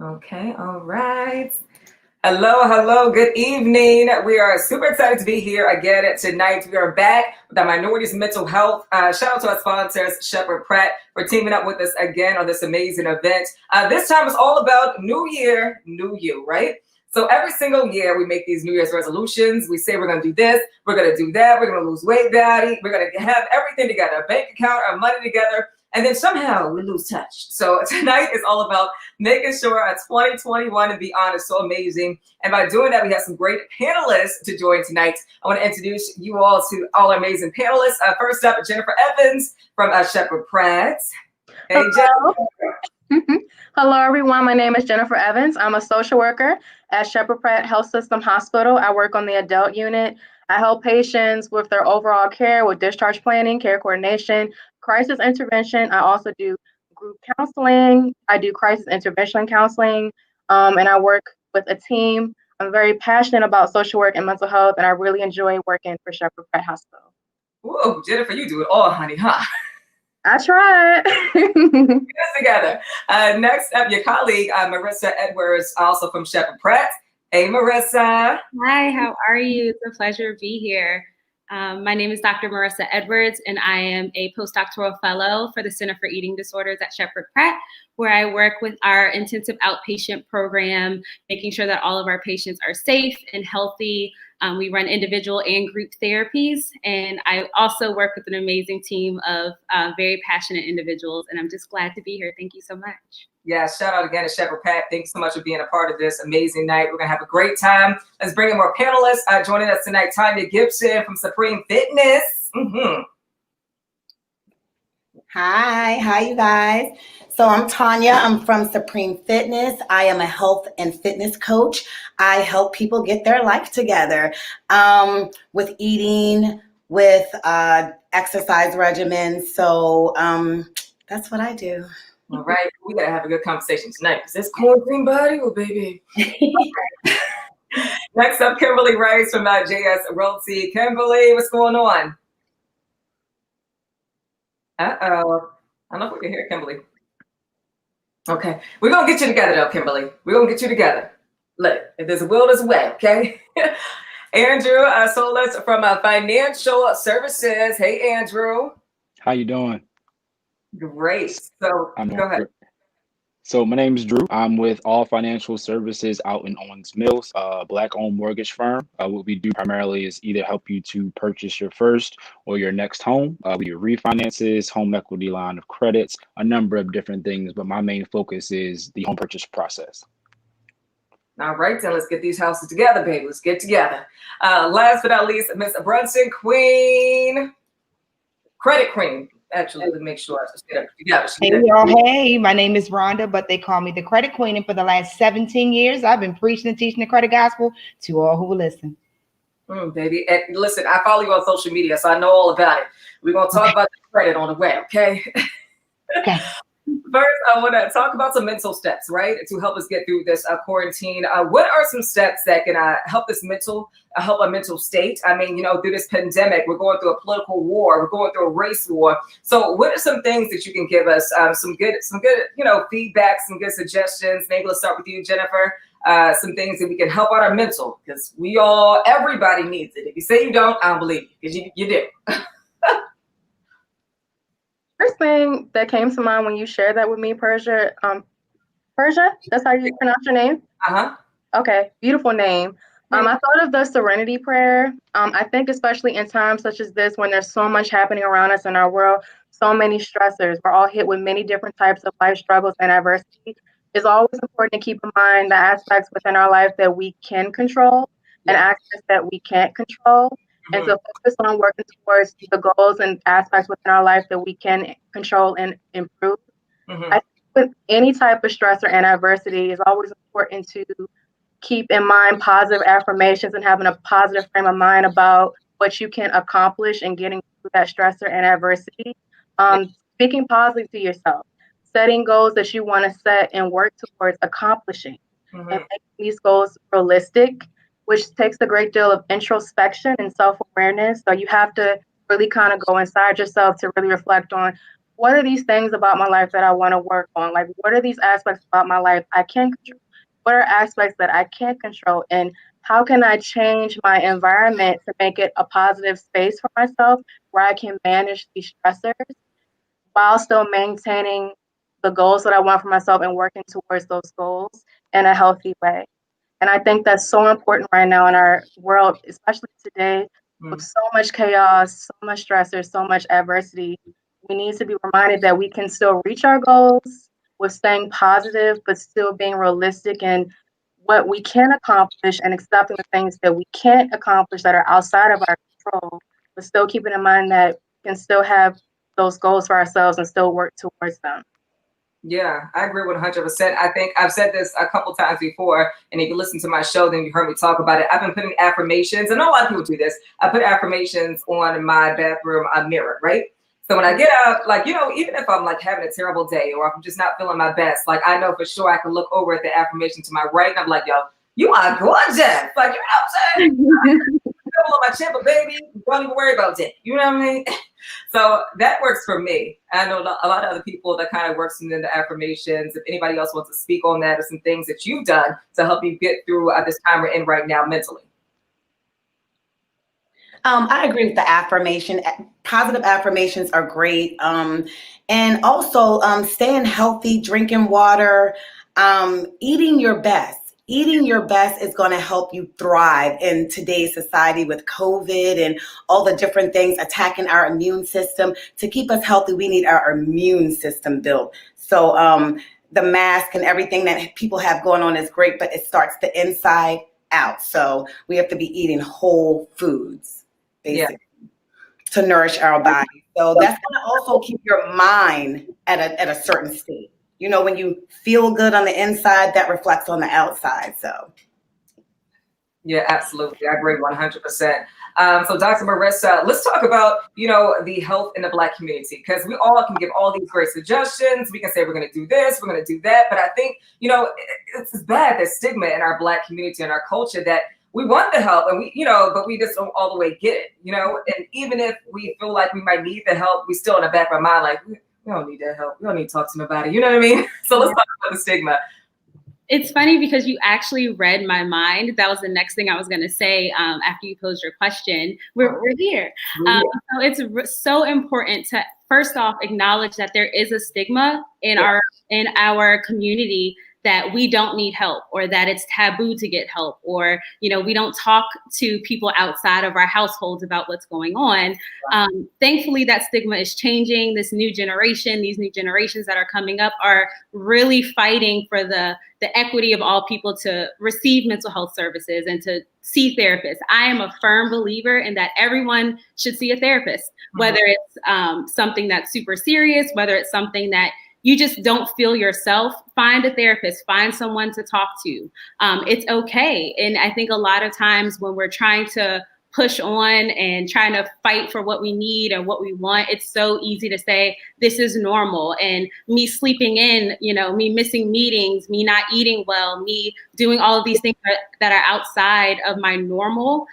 Okay, all right. Hello, good evening. We are super excited to be here again tonight. We are back with the Minorities Mental Health. Shout out to our sponsors, Shepherd Pratt, for teaming up with us again on this amazing event. This time is all about New Year, New You, right? So every single year we make these New Year's resolutions. We say we're going to do this, we're going to do that, we're going to lose weight, daddy, we're going to have everything together, our bank account, our money together, and then somehow we lose touch. So tonight is all about making sure our 2021 and beyond is so amazing. And by doing that, we have some great panelists to join tonight. I want to introduce you all to all our amazing panelists. First up, Jennifer Evans from Shepherd Pratt. Hey, Hello. Jennifer. Hello, everyone. My name is Jennifer Evans. I'm a social worker at Shepherd Pratt Health System Hospital. I work on the adult unit. I help patients with their overall care, with discharge planning, care coordination, crisis intervention. I also do group counseling. I do crisis intervention counseling, and I work with a team. I'm very passionate about social work and mental health, and I really enjoy working for Shepherd Pratt Hospital. Whoa, Jennifer, you do it all, honey, huh? I tried. Get us together. Next up, your colleague, Marissa Edwards, also from Shepherd Pratt. Hey, Marissa. Hi, how are you? It's a pleasure to be here. My name is Dr. Marissa Edwards, and I am a postdoctoral fellow for the Center for Eating Disorders at Shepherd Pratt, where I work with our intensive outpatient program, making sure that all of our patients are safe and healthy. We run individual and group therapies, and I also work with an amazing team of very passionate individuals, and I'm just glad to be here. Thank you so much. Yeah, shout out again to Shepherd Pratt. Thanks so much for being a part of this amazing night. We're going to have a great time. Let's bring in more panelists. Joining us tonight, Tanya Gibson from Supreme Fitness. Hi, you guys. So I'm Tanya. I'm from Supreme Fitness. I am a health and fitness coach. I help people get their life together with eating, with exercise regimens. So that's what I do. All right, we gotta have a good conversation tonight because this quarantine body, oh baby. Next up, Kimberly Rice from JS Realty. Kimberly, what's going on? Uh-oh. I don't know if we can hear Kimberly. Okay, we're gonna get you together though, Kimberly. We're gonna get you together. Look, if there's a will, there's a way, okay? Andrew Solis from Financial Services. Hey, Andrew. How you doing? Great. So go ahead. So my name is Drew. I'm with All Financial Services out in Owens Mills, a Black-owned mortgage firm. What we do primarily is either help you to purchase your first or your next home. We do refinances, home equity line of credits, a number of different things, but my main focus is the home purchase process. All right, then let's get these houses together, baby. Let's get together. Last but not least, Miss Brunson Queen, Credit Queen. Actually, to make sure I just get it together. Hey, y'all. Hey, my name is Rhonda, but they call me the Credit Queen. And for the last 17 years, I've been preaching and teaching the credit gospel to all who will listen. Baby. And listen, I follow you on social media, so I know all about it. We're going to talk about the credit on the way, okay? Okay. First, I want to talk about some mental steps, right, to help us get through this quarantine. What are some steps that can help this help our mental state? I mean, through this pandemic, we're going through a political war, we're going through a race war. So, what are some things that you can give us? Some good, feedback, some good suggestions. Maybe let's start with you, Jennifer. Some things that we can help out our mental, because everybody needs it. If you say you don't, I don't believe you, because you do. First thing that came to mind when you shared that with me, Persia, that's how you pronounce your name? Uh-huh. Okay, beautiful name. I thought of the Serenity Prayer. I think especially in times such as this, when there's so much happening around us in our world, so many stressors, we're all hit with many different types of life struggles and adversity. It's always important to keep in mind the aspects within our life that we can control and aspects that we can't control. And to focus on working towards the goals and aspects within our life that we can control and improve. I think with any type of stressor and adversity, it's always important to keep in mind positive affirmations and having a positive frame of mind about what you can accomplish and getting through that stressor and adversity. Speaking positively to yourself, setting goals that you want to set and work towards accomplishing, and making these goals realistic, which takes a great deal of introspection and self-awareness. So you have to really kind of go inside yourself to really reflect on what are these things about my life that I want to work on? Like, what are these aspects about my life I can control? What are aspects that I can't control? And how can I change my environment to make it a positive space for myself where I can manage these stressors while still maintaining the goals that I want for myself and working towards those goals in a healthy way? And I think that's so important right now in our world, especially today, with so much chaos, so much stressor, so much adversity. We need to be reminded that we can still reach our goals with staying positive, but still being realistic in what we can accomplish and accepting the things that we can't accomplish that are outside of our control, but still keeping in mind that we can still have those goals for ourselves and still work towards them. Yeah, I agree 100%. I think I've said this a couple times before, and if you listen to my show, then you heard me talk about it. I've been putting affirmations, and a lot of people do this. I put affirmations on my bathroom mirror, right? So when I get up, like, even if I'm like having a terrible day or if I'm just not feeling my best, like I know for sure I can look over at the affirmation to my right and I'm like, yo, you are gorgeous. Like, you know what I'm saying? On my chin, but baby, don't even worry about it. You know what I mean? So that works for me. I know a lot of other people that kind of works in the affirmations. If anybody else wants to speak on that or some things that you've done to help you get through this time we're in right now mentally. I agree with the affirmation. Positive affirmations are great. And also staying healthy, drinking water, eating your best. Eating your best is going to help you thrive in today's society with COVID and all the different things attacking our immune system. To keep us healthy, we need our immune system built. So the mask and everything that people have going on is great, but it starts the inside out. So we have to be eating whole foods, basically, to nourish our body. So that's going to also keep your mind at a certain state. You know, when you feel good on the inside, that reflects on the outside. So, yeah, absolutely. I agree 100%. So Dr. Marissa, let's talk about, the health in the Black community, because we all can give all these great suggestions. We can say we're going to do this, we're going to do that. But I think, it's bad, the stigma in our Black community and our culture that we want the help and but we just don't all the way get it, and even if we feel like we might need the help, we still in the back of our mind, like, we don't need that help. We don't need to talk to nobody. You know what I mean? So let's talk about the stigma. It's funny because you actually read my mind. That was the next thing I was going to say after you posed your question. We're here. So it's so important to first off acknowledge that there is a stigma in our community that we don't need help, or that it's taboo to get help, or we don't talk to people outside of our households about what's going on. Thankfully, that stigma is changing. These new generations that are coming up are really fighting for the equity of all people to receive mental health services and to see therapists. I am a firm believer in that everyone should see a therapist, whether it's something that's super serious, whether it's something that you just don't feel yourself, find a therapist, find someone to talk to. It's okay. And I think a lot of times when we're trying to push on and trying to fight for what we need and what we want, it's so easy to say, this is normal. And me sleeping in, me missing meetings, me not eating well, me doing all of these things that are outside of my normal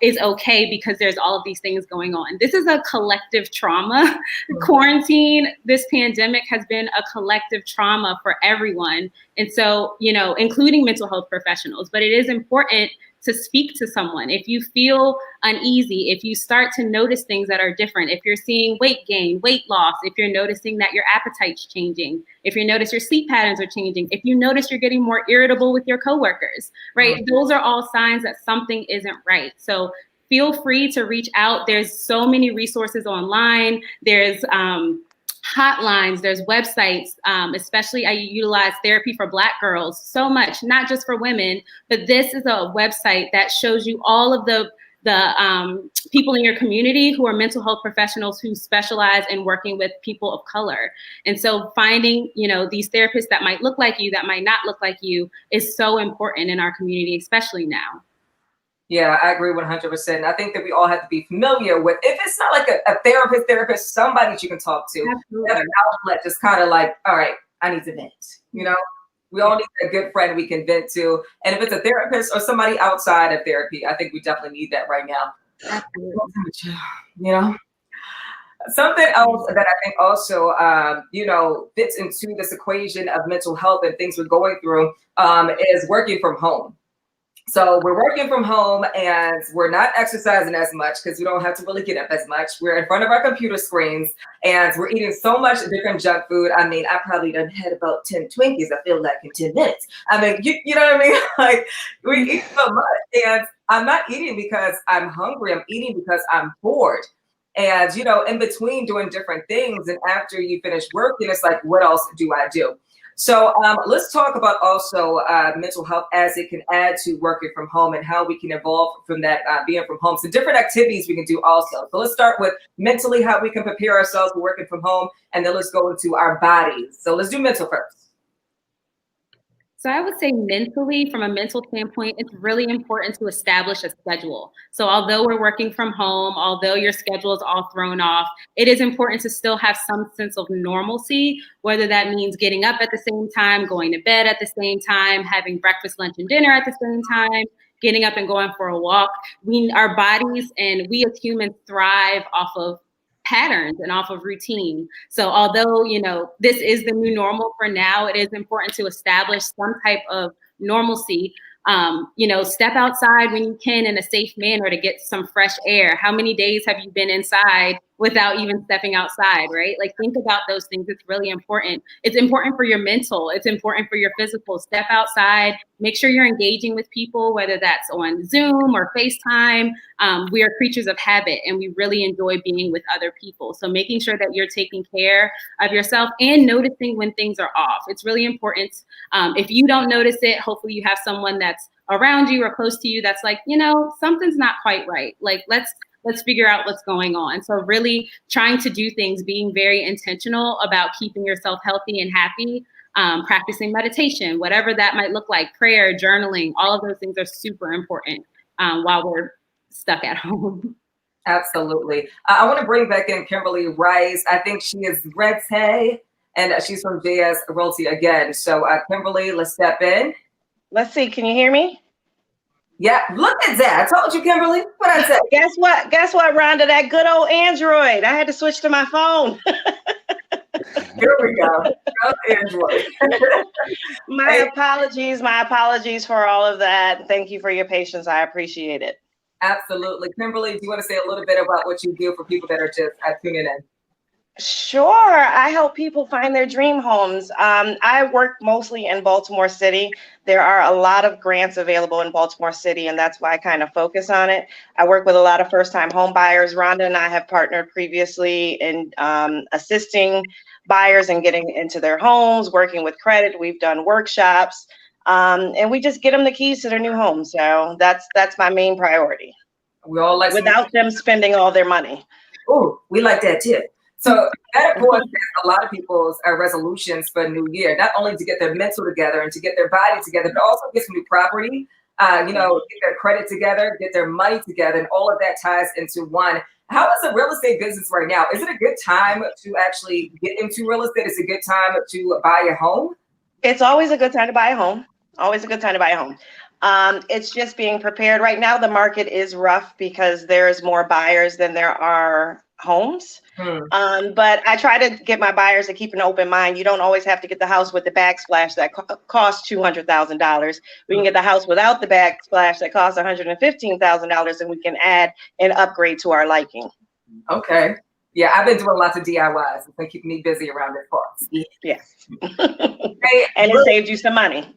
is okay because there's all of these things going on. This is a collective trauma. Quarantine, this pandemic has been a collective trauma for everyone. And so, including mental health professionals, but it is important to speak to someone. If you feel uneasy, if you start to notice things that are different, if you're seeing weight gain, weight loss, if you're noticing that your appetite's changing, if you notice your sleep patterns are changing, if you notice you're getting more irritable with your coworkers, right? Those are all signs that something isn't right. So feel free to reach out. There's so many resources online. There's hotlines, there's websites, especially I utilize Therapy for Black Girls so much, not just for women, but this is a website that shows you all of the people in your community who are mental health professionals who specialize in working with people of color. And so finding, these therapists that might look like you, that might not look like you, is so important in our community, especially now. Yeah, I agree 100%. I think that we all have to be familiar with, if it's not like a therapist, somebody that you can talk to. Absolutely. An outlet, just kind of like, all right, I need to vent. We all need a good friend we can vent to. And if it's a therapist or somebody outside of therapy, I think we definitely need that right now. Absolutely. Something else that I think also, fits into this equation of mental health and things we're going through is working from home. So we're working from home and we're not exercising as much because we don't have to really get up as much. We're in front of our computer screens and we're eating so much different junk food. I mean, I probably done had about 10 Twinkies, I feel like, in 10 minutes. I mean, you know what I mean? Like, we eat so much. And I'm not eating because I'm hungry. I'm eating because I'm bored. And, in between doing different things and after you finish working, it's like, what else do I do? So let's talk about also mental health as it can add to working from home and how we can evolve from that being from home. So different activities we can do also. So let's start with mentally, how we can prepare ourselves for working from home, and then let's go into our bodies. So let's do mental first. So I would say mentally, from a mental standpoint, it's really important to establish a schedule. So although we're working from home, although your schedule is all thrown off, it is important to still have some sense of normalcy, whether that means getting up at the same time, going to bed at the same time, having breakfast, lunch, and dinner at the same time, getting up and going for a walk. Our bodies and we as humans thrive off of patterns and off of routine. So although, this is the new normal for now, it is important to establish some type of normalcy. Step outside when you can in a safe manner to get some fresh air. How many days have you been inside without even stepping outside, right? Like, think about those things. It's really important. It's important for your mental. It's important for your physical. Step outside. Make sure you're engaging with people, whether that's on Zoom or FaceTime. We are creatures of habit, and we really enjoy being with other people. So making sure that you're taking care of yourself and noticing when things are off. It's really important. If you don't notice it, hopefully you have someone that's around you or close to you that's like, something's not quite right. Like, let's figure out what's going on. So really trying to do things, being very intentional about keeping yourself healthy and happy, practicing meditation, whatever that might look like, prayer, journaling, all of those things are super important while we're stuck at home. Absolutely. I want to bring back in Kimberly Rice. I think she is Rete, and she's from JS Realty again. So Kimberly, let's step in. Let's see. Can you hear me? Yeah, look at that. I told you, Kimberly. What I said. Guess what, Rhonda? That good old Android. I had to switch to my phone. Here we go. Android. My apologies for all of that. Thank you for your patience. I appreciate it. Absolutely. Kimberly, do you want to say a little bit about what you do for people that are just tuning in? Sure. I help people find their dream homes. I work mostly in Baltimore City. There are a lot of grants available in Baltimore City, and that's why I kind of focus on it. I work with a lot of first-time home buyers. Rhonda and I have partnered previously in assisting buyers and getting into their homes, working with credit. We've done workshops, and we just get them the keys to their new home. So that's my main priority. We all like without them spending all their money. Oh, we like that too. So that, of course, is a lot of people's resolutions for New Year, not only to get their mental together and to get their body together, but also get some new property, get their credit together, get their money together, and all of that ties into one. How is the real estate business right now? Is it a good time to actually get into real estate? Is it a good time to buy a home? It's always a good time to buy a home. Always a good time to buy a home. It's just being prepared. Right now, the market is rough because there's more buyers than there are homes. But I try to get my buyers to keep an open mind. You don't always have to get the house with the backsplash that costs $200,000. We can get the house without the backsplash that costs $115,000, and we can add an upgrade to our liking. Okay. Yeah, I've been doing lots of DIYs. It's been keeping me busy around this part. Yes. And it saved you some money.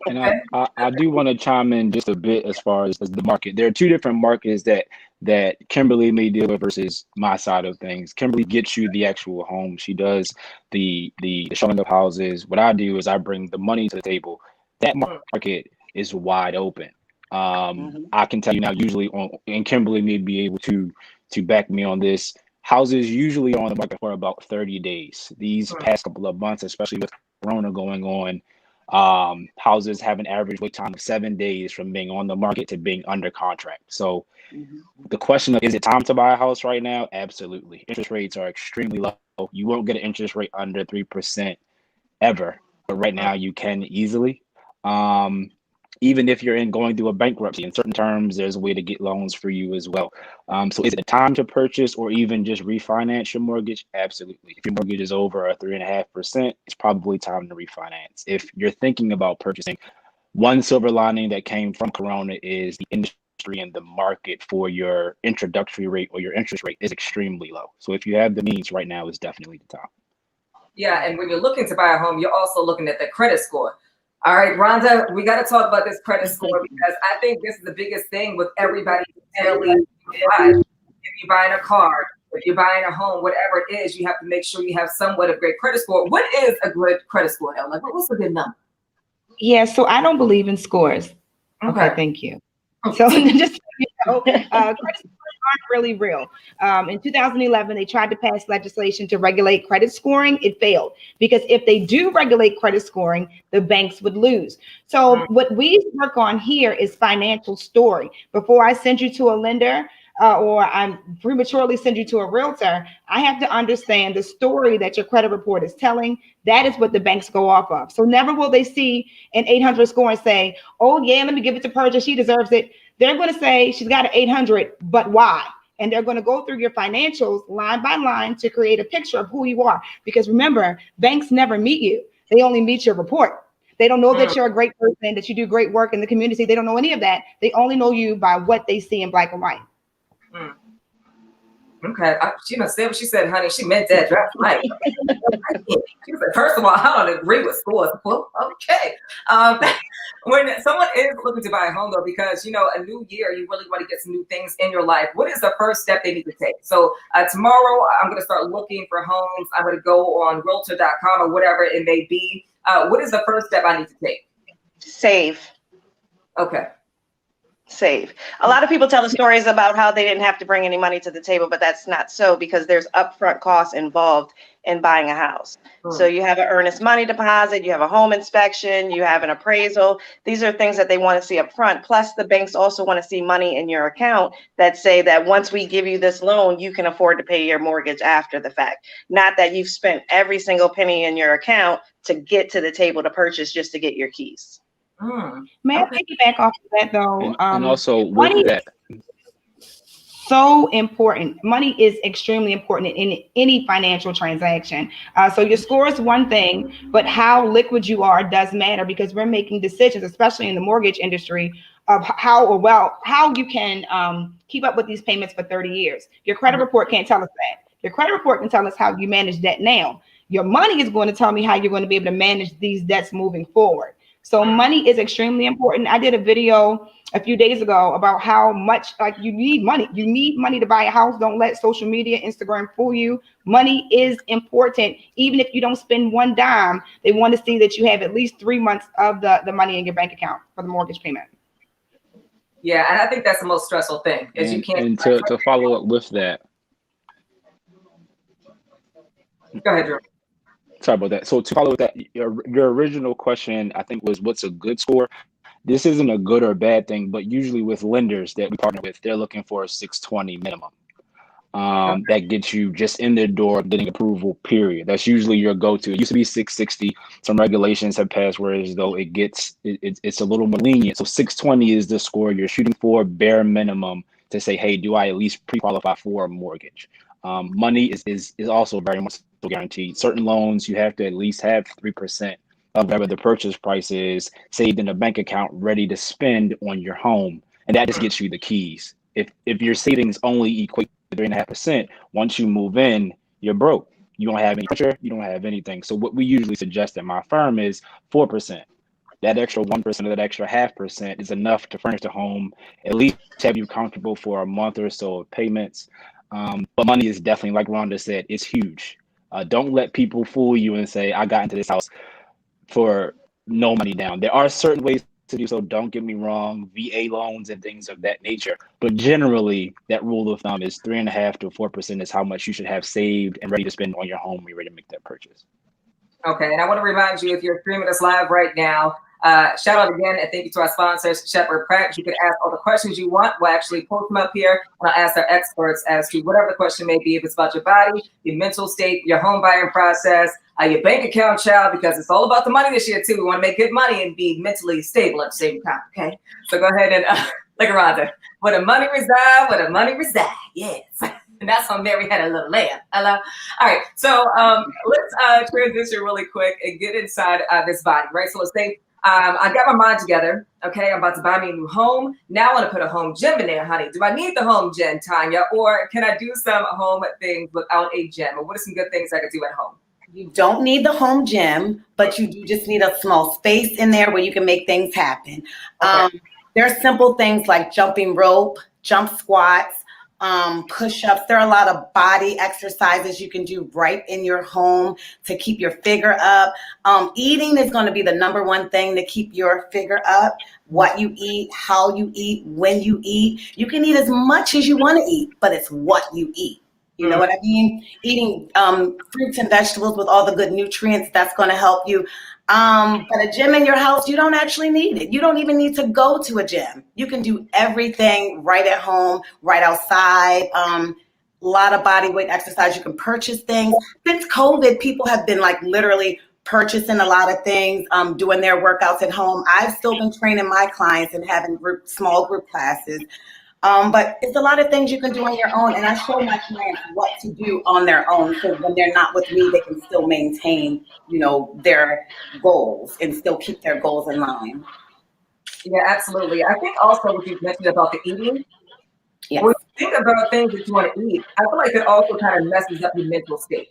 And I do want to chime in just a bit as far as the market. There are two different markets that Kimberly may deal with versus my side of things. Kimberly gets you the actual home. She does the showing of houses. What I do is I bring the money to the table. That market is wide open. I can tell you now, usually and Kimberly may be able to back me on this. Houses usually are on the market for about 30 days. These past couple of months, especially with Corona going on, houses have an average wait time of 7 days from being on the market to being under contract. So the question of, is it time to buy a house right now? Absolutely. Interest rates are extremely low. You won't get an interest rate under 3% ever, but right now you can easily. even if you're going through a bankruptcy. In certain terms, there's a way to get loans for you as well. So is it a time to purchase or even just refinance your mortgage? Absolutely. If your mortgage is over a 3.5%, it's probably time to refinance. If you're thinking about purchasing, one silver lining that came from Corona is the industry and the market for your introductory rate or your interest rate is extremely low. So if you have the means right now, is definitely the time. Yeah, and when you're looking to buy a home, you're also looking at the credit score. All right, Rhonda, we got to talk about this credit score because I think this is the biggest thing with everybody daily life. If you're buying a car, if you're buying a home, whatever it is, you have to make sure you have somewhat of great credit score. What is a good credit score, though? Like, what's a good number? Yeah, so I don't believe in scores. Okay, thank you. So just credit scores aren't really real. In 2011, they tried to pass legislation to regulate credit scoring. It failed because if they do regulate credit scoring, the banks would lose. So what we work on here is financial story. Before I send you to a lender, or I'm prematurely send you to a realtor, I have to understand the story that your credit report is telling. That is what the banks go off of. So never will they see an 800 score and say, oh yeah, let me give it to Persia, she deserves it. They're going to say she's got an 800, but why? And they're going to go through your financials line by line to create a picture of who you are. Because remember, banks never meet you. They only meet your report. They don't know that you're a great person, that you do great work in the community. They don't know any of that. They only know you by what they see in black and white. Okay, she done said what she said, honey. She meant that. That's right. She said, first of all, I don't agree with scores. Well, okay. When someone is looking to buy a home, though, because, you know, a new year, you really want to get some new things in your life. What is the first step they need to take? So tomorrow, I'm going to start looking for homes. I'm going to go on realtor.com or whatever it may be. What is the first step I need to take? Save. Okay. Save. A lot of people tell the stories about how they didn't have to bring any money to the table, but that's not so because there's upfront costs involved in buying a house. So you have an earnest money deposit, you have a home inspection, you have an appraisal. These are things that they want to see up front. Plus the banks also want to see money in your account that say that once we give you this loan, you can afford to pay your mortgage after the fact. Not that you've spent every single penny in your account to get to the table to purchase just to get your keys. May I piggyback off of that though? And also money with that, so important. Money is extremely important in any financial transaction. So your score is one thing, but how liquid you are does matter because we're making decisions, especially in the mortgage industry, of how you can keep up with these payments for 30 years. Your credit report can't tell us that. Your credit report can tell us how you manage debt now. Your money is going to tell me how you're going to be able to manage these debts moving forward. So money is extremely important. I did a video a few days ago about how much you need money. You need money to buy a house. Don't let social media, Instagram fool you. Money is important. Even if you don't spend one dime, they want to see that you have at least 3 months of the money in your bank account for the mortgage payment. Yeah, and I think that's the most stressful thing is you can't. And to follow up with that. Go ahead, Drew. Sorry about that. So to follow with that, your original question, I think, was what's a good score? This isn't a good or bad thing, but usually with lenders that we partner with, they're looking for a 620 minimum. That gets you just in the door getting approval, period. That's usually your go-to. It used to be 660. Some regulations have passed whereas though it's a little more lenient. So 620 is the score you're shooting for, bare minimum, to say, hey, do I at least pre-qualify for a mortgage? Money is also very much guaranteed. Certain loans, you have to at least have 3% of whatever the purchase price is saved in a bank account ready to spend on your home. And that just gets you the keys. If your savings only equate to 3.5%, once you move in, you're broke. You don't have any pressure, you don't have anything. So what we usually suggest in my firm is 4%. That extra 1% or that extra 0.5% is enough to furnish the home, at least have you comfortable for a month or so of payments. But money is definitely, like Rhonda said, it's huge. Don't let people fool you and say, I got into this house for no money down. There are certain ways to do so. Don't get me wrong, VA loans and things of that nature. But generally, that rule of thumb is 3.5% to 4% is how much you should have saved and ready to spend on your home when you're ready to make that purchase. Okay, and I want to remind you, if you're streaming us live right now, shout out again and thank you to our sponsors, Shepherd Pratt. You can ask all the questions you want. We'll actually post them up here, and I'll ask our experts as to whatever the question may be. If it's about your body, your mental state, your home buying process, your bank account, child, because it's all about the money this year too. We want to make good money and be mentally stable at the same time. Okay, so go ahead and look around there. Where the money reside, where the money reside. Yes. And that's how Mary had a little lamb. Hello. All right. So let's transition really quick and get inside this body, right? So let's say I got my mind together. Okay, I'm about to buy me a new home. Now I want to put a home gym in there, honey. Do I need the home gym, Tanya? Or can I do some home things without a gym? Or what are some good things I could do at home? You don't need the home gym, but you do just need a small space in there where you can make things happen. Okay. There's simple things like jumping rope, jump squats, push-ups. There are a lot of body exercises you can do right in your home to keep your figure up. Eating is going to be the number one thing to keep your figure up. What you eat, how you eat, when you eat. You can eat as much as you want to eat, but it's what you eat. You know what I mean? Eating fruits and vegetables with all the good nutrients, that's going to help you. But a gym in your house, you don't actually need it. You don't even need to go to a gym. You can do everything right at home, right outside. A lot of body weight exercise. You can purchase things. Since COVID, people have been like literally purchasing a lot of things, doing their workouts at home. I've still been training my clients and having small group classes. But it's a lot of things you can do on your own. And I show my clients what to do on their own. So when they're not with me, they can still maintain, their goals and still keep their goals in line. Yeah, absolutely. I think also what you mentioned about the eating, Yes. when you think about things that you want to eat, I feel like it also kind of messes up your mental state.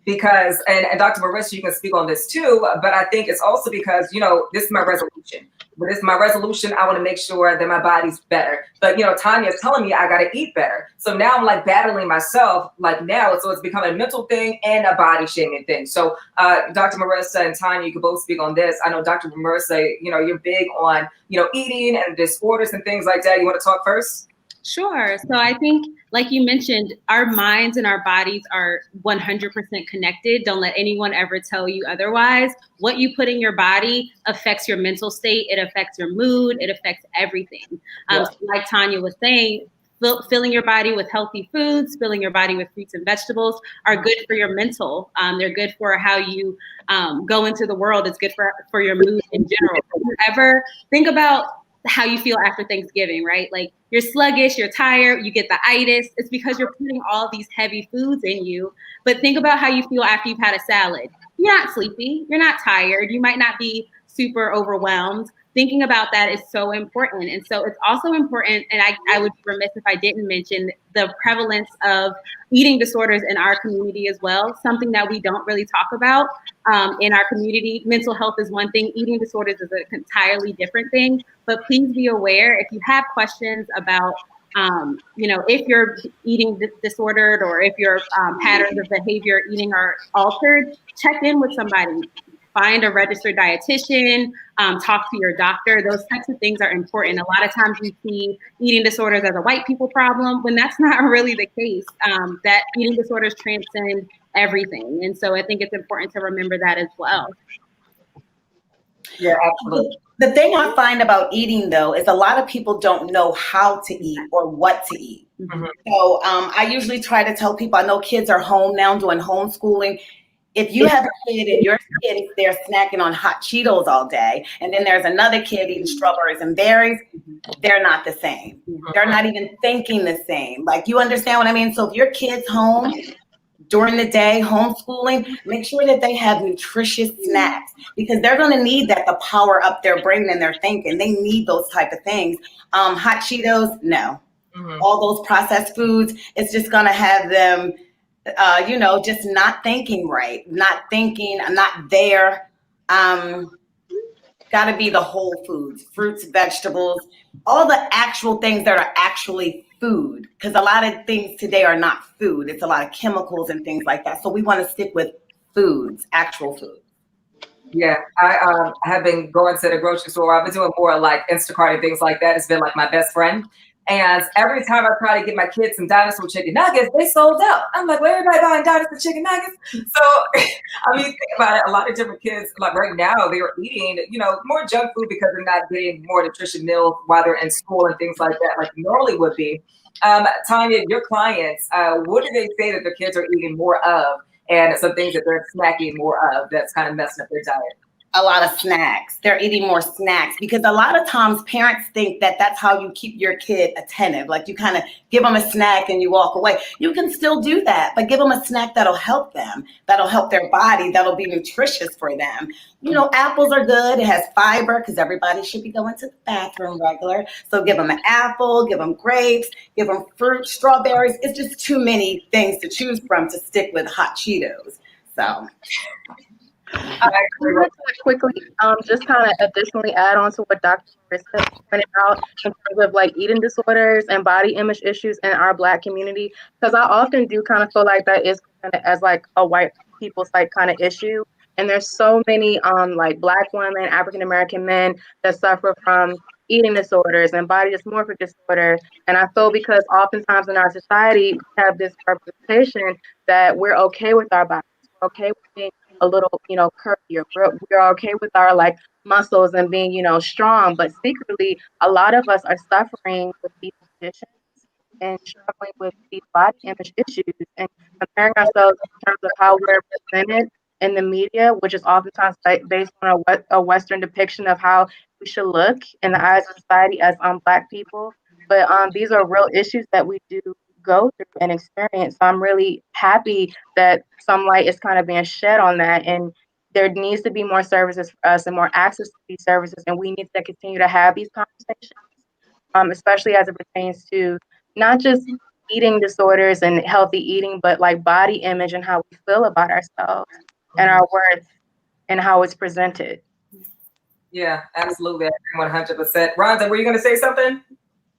Because, and Dr. Marissa, you can speak on this too, but I think it's also because, this is my resolution. But this is my resolution. I want to make sure that my body's better. But, Tanya's telling me I got to eat better. So now I'm like battling myself like now. So it's becoming a mental thing and a body shaming thing. So Dr. Marissa and Tanya, you can both speak on this. I know Dr. Marissa, you're big on, eating and disorders and things like that. You want to talk first? Sure. So I think, like you mentioned, our minds and our bodies are 100% connected. Don't let anyone ever tell you otherwise. What you put in your body affects your mental state. It affects your mood. It affects everything. So like Tanya was saying, filling your body with healthy foods, filling your body with fruits and vegetables are good for your mental. They're good for how you go into the world. It's good for your mood in general. Ever think about how you feel after Thanksgiving, right? Like you're sluggish, you're tired, you get the itis. It's because you're putting all these heavy foods in you. But think about how you feel after you've had a salad. You're not sleepy, you're not tired, you might not be super overwhelmed. Thinking about that is so important. And so it's also important, and I would be remiss if I didn't mention the prevalence of eating disorders in our community as well, something that we don't really talk about in our community. Mental health is one thing, eating disorders is an entirely different thing, but please be aware if you have questions about if you're eating disordered or if your patterns of behavior eating are altered, check in with somebody. Find a registered dietitian, talk to your doctor. Those types of things are important. A lot of times we see eating disorders as a white people problem when that's not really the case, that eating disorders transcend everything. And so I think it's important to remember that as well. Yeah, absolutely. The thing I find about eating, though, is a lot of people don't know how to eat or what to eat. Mm-hmm. So I usually try to tell people, I know kids are home now doing homeschooling. If you have a kid and your kid is there snacking on hot Cheetos all day, and then there's another kid eating strawberries and berries, they're not the same. They're not even thinking the same. Like, you understand what I mean? So if your kid's home during the day, homeschooling, make sure that they have nutritious snacks because they're going to need that to power up their brain and their thinking. They need those type of things. Hot Cheetos, no. Mm-hmm. All those processed foods, it's just going to have them just not thinking right, not thinking, not there. Got to be the whole foods, fruits, vegetables, all the actual things that are actually food. Because a lot of things today are not food. It's a lot of chemicals and things like that. So we want to stick with foods, actual food. Yeah, I have been going to the grocery store. I've been doing more like Instacart and things like that. It's been like my best friend. And every time I try to get my kids some dinosaur chicken nuggets, they sold out. I'm like, well, everybody buying dinosaur chicken nuggets. So, I mean, think about it. A lot of different kids, like right now, they're eating, more junk food because they're not getting more nutrition meals while they're in school and things like that, like normally would be. Tanya, your clients, what do they say that their kids are eating more of? and some things that they're snacking more of that's kind of messing up their diet? A lot of snacks. They're eating more snacks because a lot of times parents think that that's how you keep your kid attentive. Like you kind of give them a snack and you walk away. You can still do that, but give them a snack that'll help them, that'll help their body, that'll be nutritious for them. You know, apples are good. It has fiber because everybody should be going to the bathroom regular. So give them an apple, give them grapes, give them fruit, strawberries. It's just too many things to choose from to stick with hot Cheetos. So. I wanted to quickly just kind of additionally add on to what Dr. Marissa pointed out in terms of like eating disorders and body image issues in our Black community, because I often do kind of feel like that is presented as like a white people's like kind of issue. And there's so many like Black women, African American men that suffer from eating disorders and body dysmorphic disorder. And I feel because oftentimes in our society we have this representation that we're okay with our bodies, we're okay with being a little, you know, curvier. We're okay with our like muscles and being, you know, strong, but secretly, a lot of us are suffering with these conditions and struggling with these body image issues and comparing ourselves in terms of how we're presented in the media, which is oftentimes based on a Western depiction of how we should look in the eyes of society as Black people. But these are real issues that we do go through and experience. So I'm really happy that some light is kind of being shed on that, and there needs to be more services for us and more access to these services, and we need to continue to have these conversations, especially as it pertains to not just eating disorders and healthy eating, but like body image and how we feel about ourselves and our worth and how it's presented. Yeah, absolutely. I agree 100%. Rhonda, were you going to say something?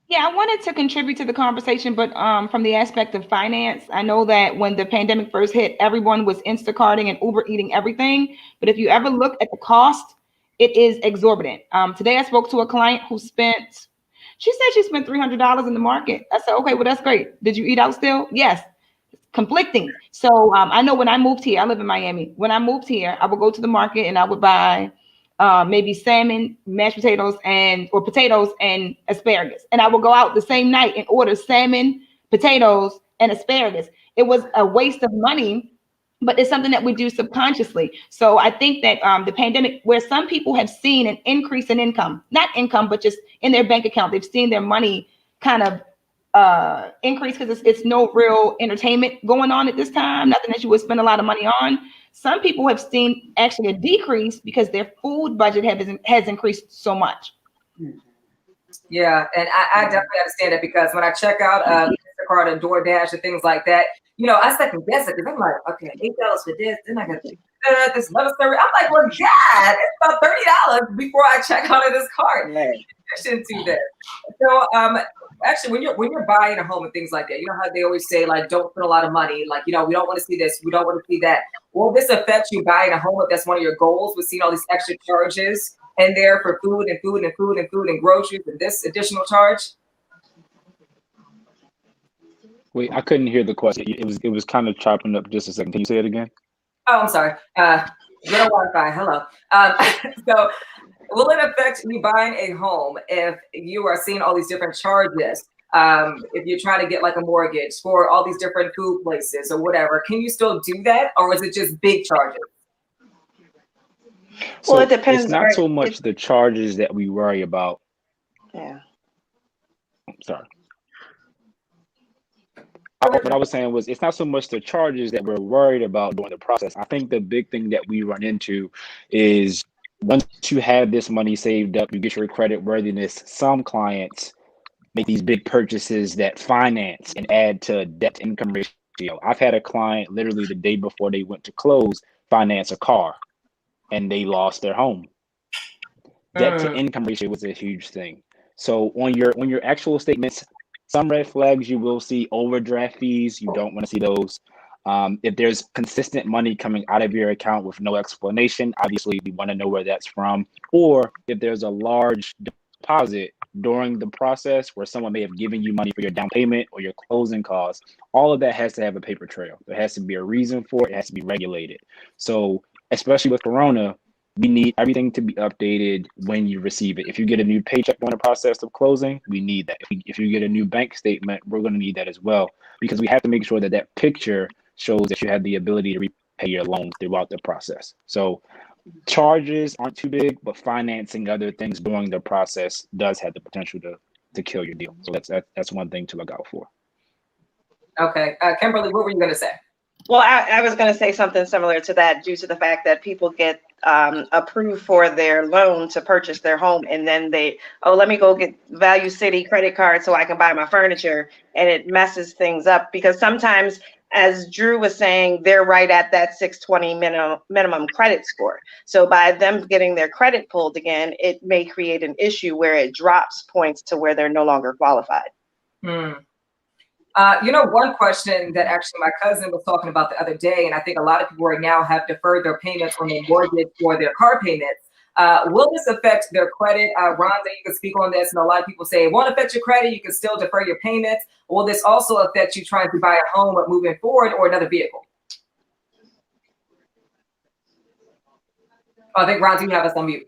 Yeah, I wanted to contribute to the conversation, but from the aspect of finance, I know that when the pandemic first hit, everyone was Instacarting and Uber eating everything. But if you ever look at the cost, it is exorbitant. Today, I spoke to a client who spent, she said she spent $300 in the market. I said, okay, well, that's great. Did you eat out still? Yes. Conflicting. So I know when I moved here, I live in Miami. When I moved here, I would go to the market and I would buy maybe salmon, mashed potatoes, or potatoes and asparagus. And I would go out the same night and order salmon, potatoes, and asparagus. It was a waste of money, but it's something that we do subconsciously. So I think that the pandemic, where some people have seen an increase in income, not income, but just in their bank account, they've seen their money kind of increase because it's no real entertainment going on at this time, nothing that you would spend a lot of money on. Some people have seen actually a decrease because their food budget has increased so much. Yeah, and I definitely understand it because when I check out Instacart and DoorDash and things like that, you know, I second guess it because I'm like, okay, $8 for this, then I got this another story. I'm like, well, God, it's about $30 before I check out of this cart. I shouldn't do that. So, actually, when you're buying a home and things like that, you know how they always say, like, don't spend a lot of money. Like, you know, we don't want to see this. We don't want to see that. Will this affect you buying a home if that's one of your goals with seeing all these extra charges in there for food and groceries and this additional charge? Wait, I couldn't hear the question. It was kind of chopping up just a second. Can you say it again? Oh, I'm sorry. Little Wi-Fi. Hello. So will it affect you buying a home if you are seeing all these different charges? If you're trying to get like a mortgage for all these different food places or whatever, can you still do that? Or is it just big charges? Well, So it depends. it's not so much the charges that we worry about. Yeah. Sorry. What I was saying was it's not so much the charges that we're worried about during the process. I think the big thing that we run into is once you have this money saved up, you get your credit worthiness. Some clients make these big purchases that finance and add to debt to income ratio. I've had a client literally the day before they went to close finance a car and they lost their home. Debt to income ratio was a huge thing. So on your actual statements, some red flags you will see: overdraft fees. You don't want to see those. If there's consistent money coming out of your account with no explanation, obviously we want to know where that's from. Or if there's a large deposit during the process where someone may have given you money for your down payment or your closing costs, all of that has to have a paper trail. There has to be a reason for it. It has to be regulated. So especially with Corona, we need everything to be updated when you receive it. If you get a new paycheck during the process of closing, we need that. If you get a new bank statement, we're going to need that as well, because we have to make sure that that picture shows that you have the ability to pay your loan throughout the process. So charges aren't too big, but financing other things during the process does have the potential to kill your deal. So that's one thing to look out for. Okay, Kimberly, what were you going to say? Well, I was going to say something similar to that due to the fact that people get approved for their loan to purchase their home, and then let me go get Value City credit card so I can buy my furniture, and it messes things up because sometimes, as Drew was saying, they're right at that 620 minimum credit score. So by them getting their credit pulled again, it may create an issue where it drops points to where they're no longer qualified. One question that actually my cousin was talking about the other day, and I think a lot of people right now have deferred their payments on their mortgage or their car payments. Will this affect their credit? Rhonda, you can speak on this. And a lot of people say it won't affect your credit. You can still defer your payments. Will this also affect you trying to buy a home or moving forward or another vehicle? I think, Rhonda, you have us on mute.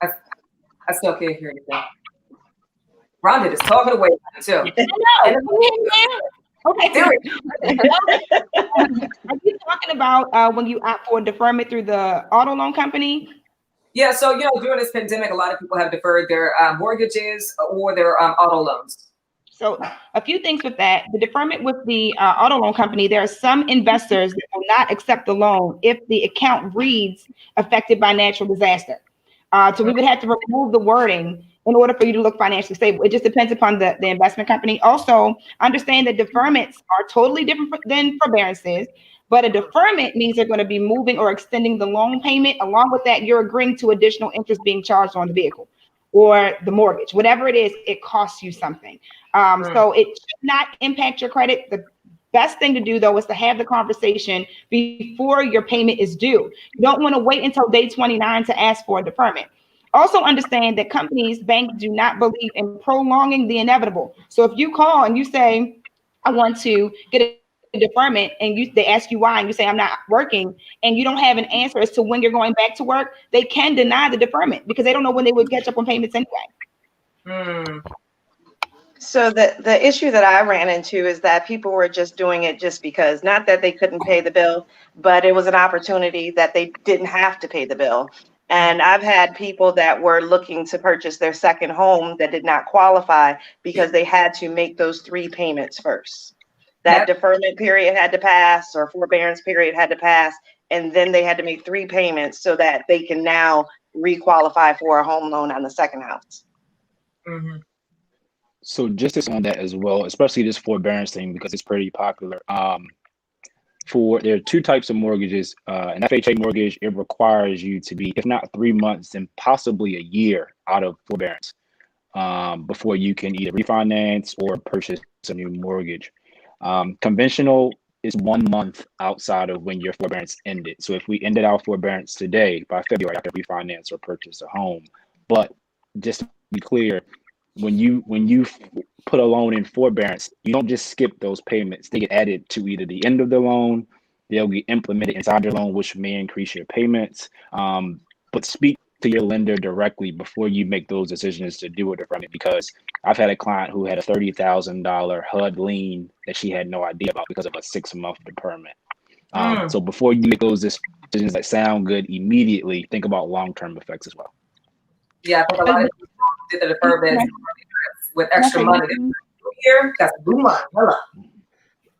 I still can't hear anything. Rhonda is talking away too. Okay. Are you talking about when you opt for deferment through the auto loan company? Yeah. So, during this pandemic, a lot of people have deferred their mortgages or their auto loans. So a few things with that. The deferment with the auto loan company, there are some investors that will not accept the loan if the account reads affected by natural disaster. So we would have to remove the wording in order for you to look financially stable. It just depends upon the investment company. Also, understand that deferments are totally different than forbearances, but a deferment means they're going to be moving or extending the loan payment. Along with that, you're agreeing to additional interest being charged on the vehicle or the mortgage. Whatever it is, it costs you something. So it should not impact your credit. The best thing to do, though, is to have the conversation before your payment is due. You don't want to wait until day 29 to ask for a deferment. Also understand that banks do not believe in prolonging the inevitable. So if you call and you say, I want to get a deferment, and they ask you why, and you say, I'm not working, and you don't have an answer as to when you're going back to work, they can deny the deferment because they don't know when they would catch up on payments anyway. So the issue that I ran into is that people were just doing it just because, not that they couldn't pay the bill, but it was an opportunity that they didn't have to pay the bill. And I've had people that were looking to purchase their second home that did not qualify because they had to make those 3 payments first. That deferment period had to pass, or forbearance period had to pass, and then they had to make 3 payments so that they can now requalify for a home loan on the second house. So just on that as well, especially this forbearance thing, because it's pretty popular. There are 2 types of mortgages. An FHA mortgage, it requires you to be, if not 3 months, then possibly a year out of forbearance before you can either refinance or purchase a new mortgage. Conventional is 1 month outside of when your forbearance ended. So if we ended our forbearance today, by February, I could refinance or purchase a home. But just to be clear, when you put a loan in forbearance, you don't just skip those payments. They get added to either the end of the loan, they'll be implemented inside your loan, which may increase your payments. But speak to your lender directly before you make those decisions to do a deferment, because I've had a client who had a $30,000 HUD lien that she had no idea about because of a 6-month deferment. So before you make those decisions that sound good immediately, think about long-term effects as well. Yeah, I think a lot of people did the deferment with extra money. Here, that's blue money. Hello.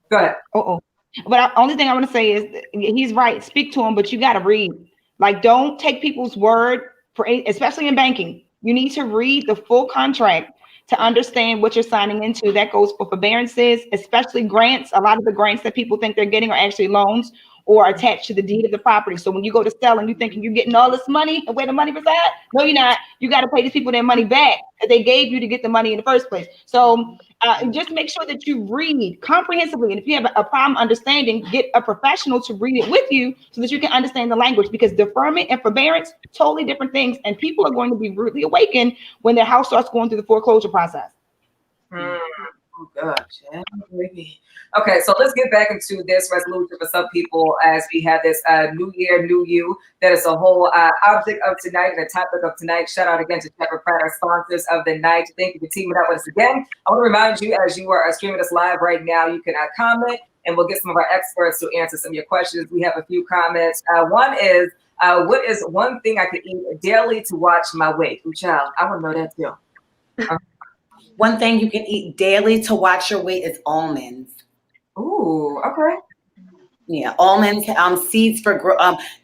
Go ahead. But the only thing I want to say is he's right. Speak to him, but you got to read. Like, don't take people's word for, especially in banking. You need to read the full contract to understand what you're signing into. That goes for forbearances, especially grants. A lot of the grants that people think they're getting are actually loans or attached to the deed of the property. So when you go to sell and you're thinking you're getting all this money and where the money resides, no, you're not. You got to pay these people their money back that they gave you to get the money in the first place. So just make sure that you read comprehensively. And if you have a problem understanding, get a professional to read it with you so that you can understand the language, because deferment and forbearance, totally different things. And people are going to be rudely awakened when their house starts going through the foreclosure process. Oh, gosh. Yeah. Okay, so let's get back into this resolution for some people as we have this New Year, New You. That is the whole object of tonight and the topic of tonight. Shout out again to Shepherd Prayer, our sponsors of the night. Thank you for teaming up with us again. I want to remind you, as you are streaming us live right now, you can comment, and we'll get some of our experts to answer some of your questions. We have a few comments. One is, what is one thing I could eat daily to watch my weight? Ooh, child, I want to know that too. One thing you can eat daily to watch your weight is almonds. Ooh, okay. Yeah, almonds, seeds for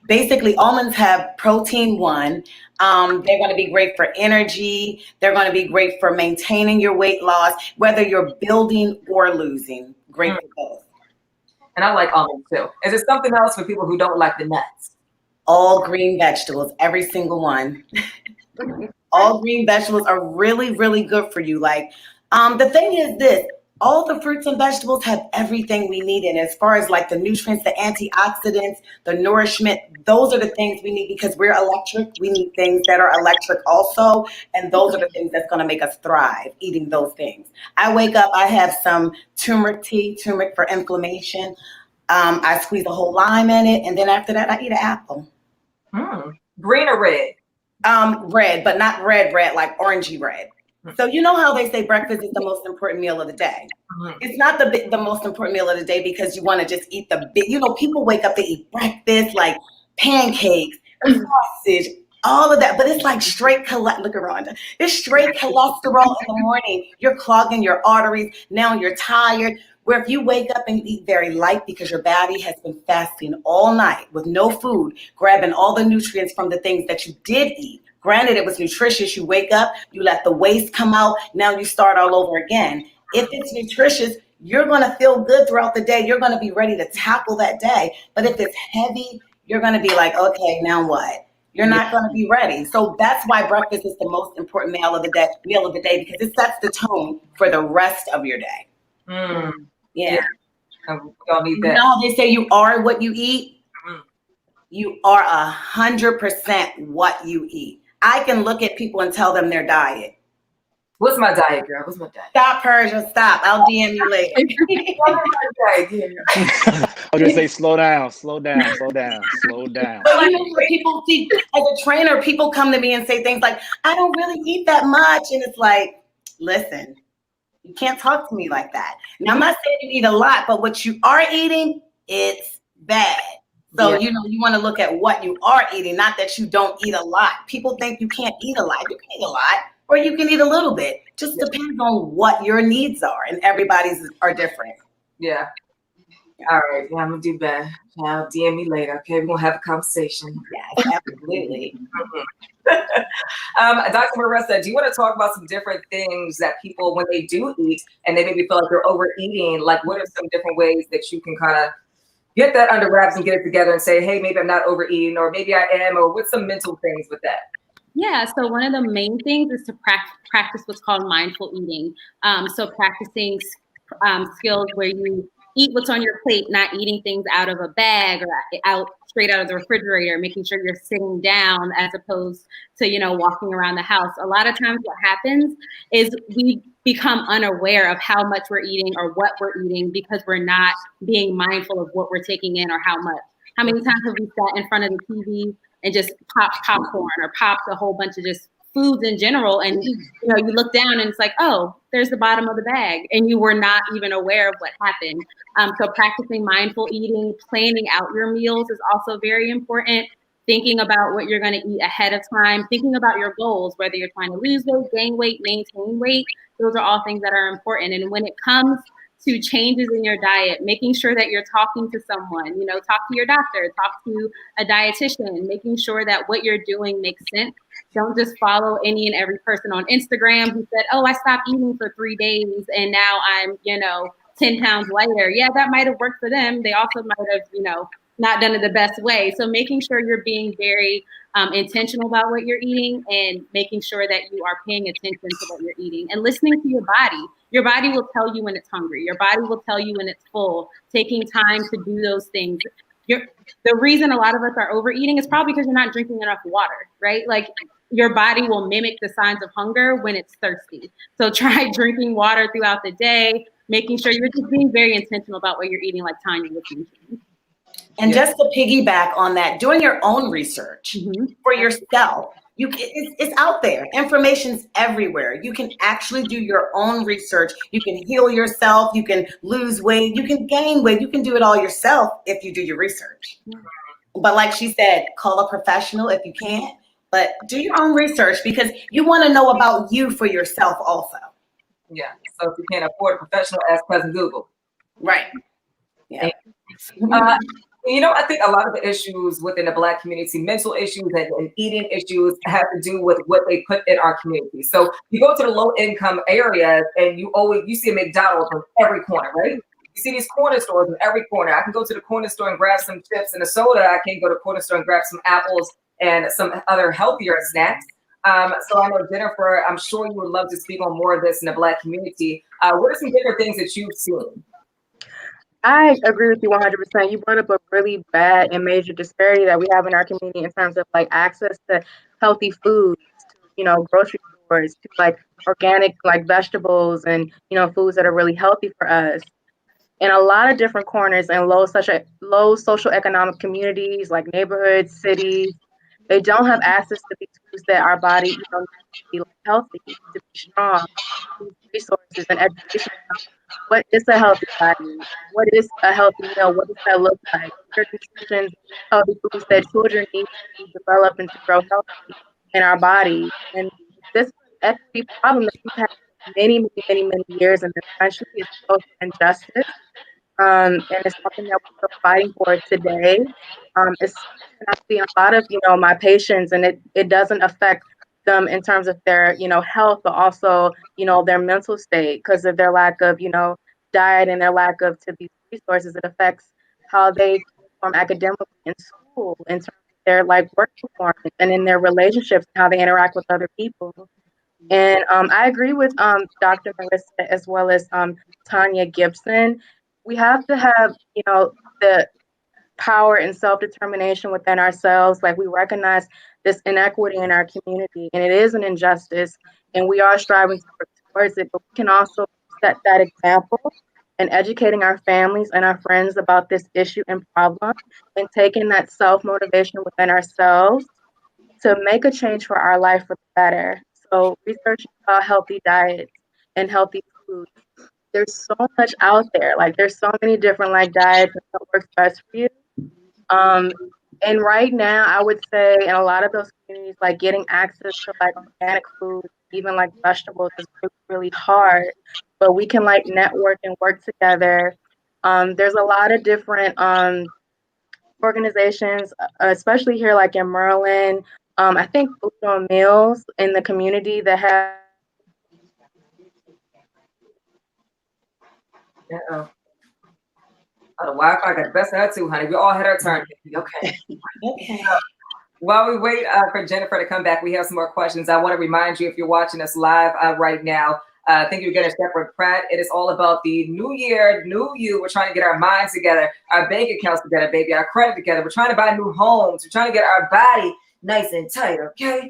basically almonds have protein 1. They're going to be great for energy. They're going to be great for maintaining your weight loss, whether you're building or losing. Great for both. And I like almonds too. Is there something else for people who don't like the nuts? All green vegetables, every single one. All green vegetables are really, really good for you. Like, the thing is this, all the fruits and vegetables have everything we need in as far as like the nutrients, the antioxidants, the nourishment. Those are the things we need because we're electric. We need things that are electric also. And those are the things that's going to make us thrive, eating those things. I wake up, I have some turmeric tea, turmeric for inflammation. I squeeze a whole lime in it. And then after that, I eat an apple. Green or red? Red, but not red, like orangey red. So you know how they say breakfast is the most important meal of the day. It's not the most important meal of the day because you want to just eat the big, people wake up to eat breakfast, like pancakes, sausage, all of that. But it's like straight look around. It's straight cholesterol in the morning. You're clogging your arteries. Now you're tired. Where if you wake up and eat very light because your body has been fasting all night with no food, grabbing all the nutrients from the things that you did eat. Granted, it was nutritious. You wake up, you let the waste come out. Now you start all over again. If it's nutritious, you're going to feel good throughout the day. You're going to be ready to tackle that day. But if it's heavy, you're going to be like, okay, now what? You're not going to be ready. So that's why breakfast is the most important meal of the day because it sets the tone for the rest of your day. Yeah. Y'all need that. You know how they say you are what you eat? You are 100% what you eat. I can look at people and tell them their diet. What's my diet, girl? What's my diet? Stop, Persia. Stop. I'll DM you later. I was gonna say, slow down. But people see, as a trainer, people come to me and say things like, I don't really eat that much. And it's like, listen, you can't talk to me like that. Now, I'm not saying you eat a lot, but what you are eating, it's bad. So, you want to look at what you are eating, not that you don't eat a lot. People think you can't eat a lot. You can eat a lot, or you can eat a little bit. Just depends on what your needs are, and everybody's are different. Yeah. All right. Yeah, I'm going to do better. Now, DM me later. Okay, we're going to have a conversation. Yeah, absolutely. Dr. Marissa, do you want to talk about some different things that people, when they do eat and they maybe feel like they're overeating, like what are some different ways that you can kind of get that under wraps and get it together and say, hey, maybe I'm not overeating, or maybe I am, or what's some mental things with that? Yeah, so one of the main things is to practice what's called mindful eating. So practicing skills where you eat what's on your plate, not eating things out of a bag or straight out of the refrigerator, making sure you're sitting down as opposed to, walking around the house. A lot of times what happens is we become unaware of how much we're eating or what we're eating because we're not being mindful of what we're taking in or how much. How many times have we sat in front of the TV and just popped popcorn or popped a whole bunch of just foods in general, and you look down and it's like, oh, there's the bottom of the bag, and you were not even aware of what happened. So practicing mindful eating, planning out your meals is also very important. Thinking about what you're going to eat ahead of time, thinking about your goals, whether you're trying to lose weight, gain weight, maintain weight. Those are all things that are important. And when it comes to changes in your diet, making sure that you're talking to someone, talk to your doctor, talk to a dietitian, making sure that what you're doing makes sense. Don't just follow any and every person on Instagram who said, oh, I stopped eating for 3 days and now I'm, 10 pounds lighter. Yeah, that might have worked for them. They also might have, not done it the best way. So making sure you're being very intentional about what you're eating and making sure that you are paying attention to what you're eating and listening to your body. Your body will tell you when it's hungry. Your body will tell you when it's full. Taking time to do those things. The reason a lot of us are overeating is probably because you're not drinking enough water, right? Like your body will mimic the signs of hunger when it's thirsty. So try drinking water throughout the day, making sure you're just being very intentional about what you're eating, like Tanya was mentioning. And just to piggyback on that, doing your own research for yourself. It's out there. Information's everywhere. You can actually do your own research. You can heal yourself. You can lose weight. You can gain weight. You can do it all yourself if you do your research. But like she said, call a professional if you can't. But do your own research because you want to know about you for yourself also. Yeah. So if you can't afford a professional, ask Cousin Google. Right. Yeah. I think a lot of the issues within the Black community, mental issues and eating issues, have to do with what they put in our community. So you go to the low income areas and you see a McDonald's on every corner, right? You see these corner stores in every corner. I can go to the corner store and grab some chips and a soda. I can't go to the corner store and grab some apples and some other healthier snacks. So I know, Jennifer, I'm sure you would love to speak on more of this in the Black community. What are some different things that you've seen? I agree with you 100%. You brought up a really bad and major disparity that we have in our community in terms of like access to healthy foods, grocery stores, to like organic like vegetables and foods that are really healthy for us. In a lot of different corners and low social economic communities like neighborhoods, cities, they don't have access to these foods that our body needs to be healthy, to be strong, these resources and education. What is a healthy body? What is a healthy meal? What does that look like? What are nutrition, healthy foods that children need to develop and to grow healthy in our bodies? And this equity problem that we've had many, many, many, many years in this country is social injustice. And it's something that we're still fighting for today. It's I see a lot of my patients, and it doesn't affect them in terms of their health, but also their mental state because of their lack of diet and their lack of to these resources. It affects how they perform academically in school, in terms of their like work performance, and in their relationships, and how they interact with other people. And I agree with Dr. Marissa as well as Tanya Gibson. We have to have, the power and self-determination within ourselves. Like, we recognize this inequity in our community, and it is an injustice, and we are striving to work towards it. But we can also set that example and educating our families and our friends about this issue and problem, and taking that self-motivation within ourselves to make a change for our life for the better. So researching about healthy diets and healthy foods. There's so much out there. Like, there's so many different like diets and what works best for you. And right now, I would say in a lot of those communities, like getting access to like organic food, even like vegetables, is really, really hard. But we can like network and work together. There's a lot of different organizations, especially here, like in Maryland. I think Food on Meals in the community that have. Yeah. Oh, the Wi-Fi got the best of her too, honey. We all had our turn. Okay. Okay. While we wait for Jennifer to come back, we have some more questions. I want to remind you, if you're watching us live right now, thank you again to Shepherd Pratt. It is all about the new year, new you. We're trying to get our minds together, our bank accounts together, baby, our credit together. We're trying to buy new homes. We're trying to get our body nice and tight, okay?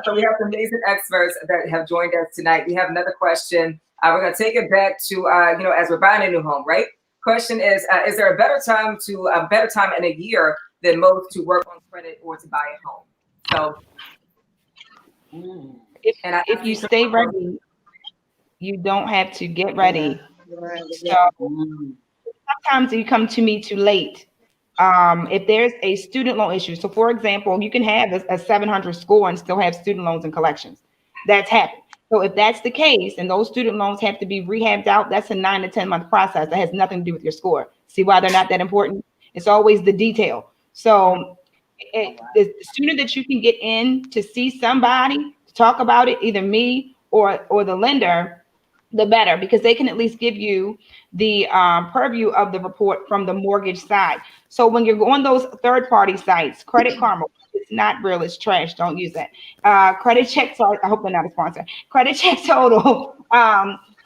So we have some amazing experts that have joined us tonight. We have another question. We're going to take it back to, as we're buying a new home, right? Question is there a better time in a year than most to work on credit or to buy a home? So if you stay ready, you don't have to get ready. So sometimes you come to me too late. If there's a student loan issue, so for example, you can have a 700 score and still have student loans and collections. That's happened. So if that's the case and those student loans have to be rehabbed out, that's a 9 to 10 month process that has nothing to do with your score. See why they're not that important? It's always the detail. So the sooner that you can get in to see somebody to talk about it, either me or the lender, the better, because they can at least give you the purview of the report from the mortgage side. So when you're on those third-party sites, Credit Karma, it's not real, it's trash, don't use that. Credit Check, sorry, I hope they're not a sponsor. Credit Check Total,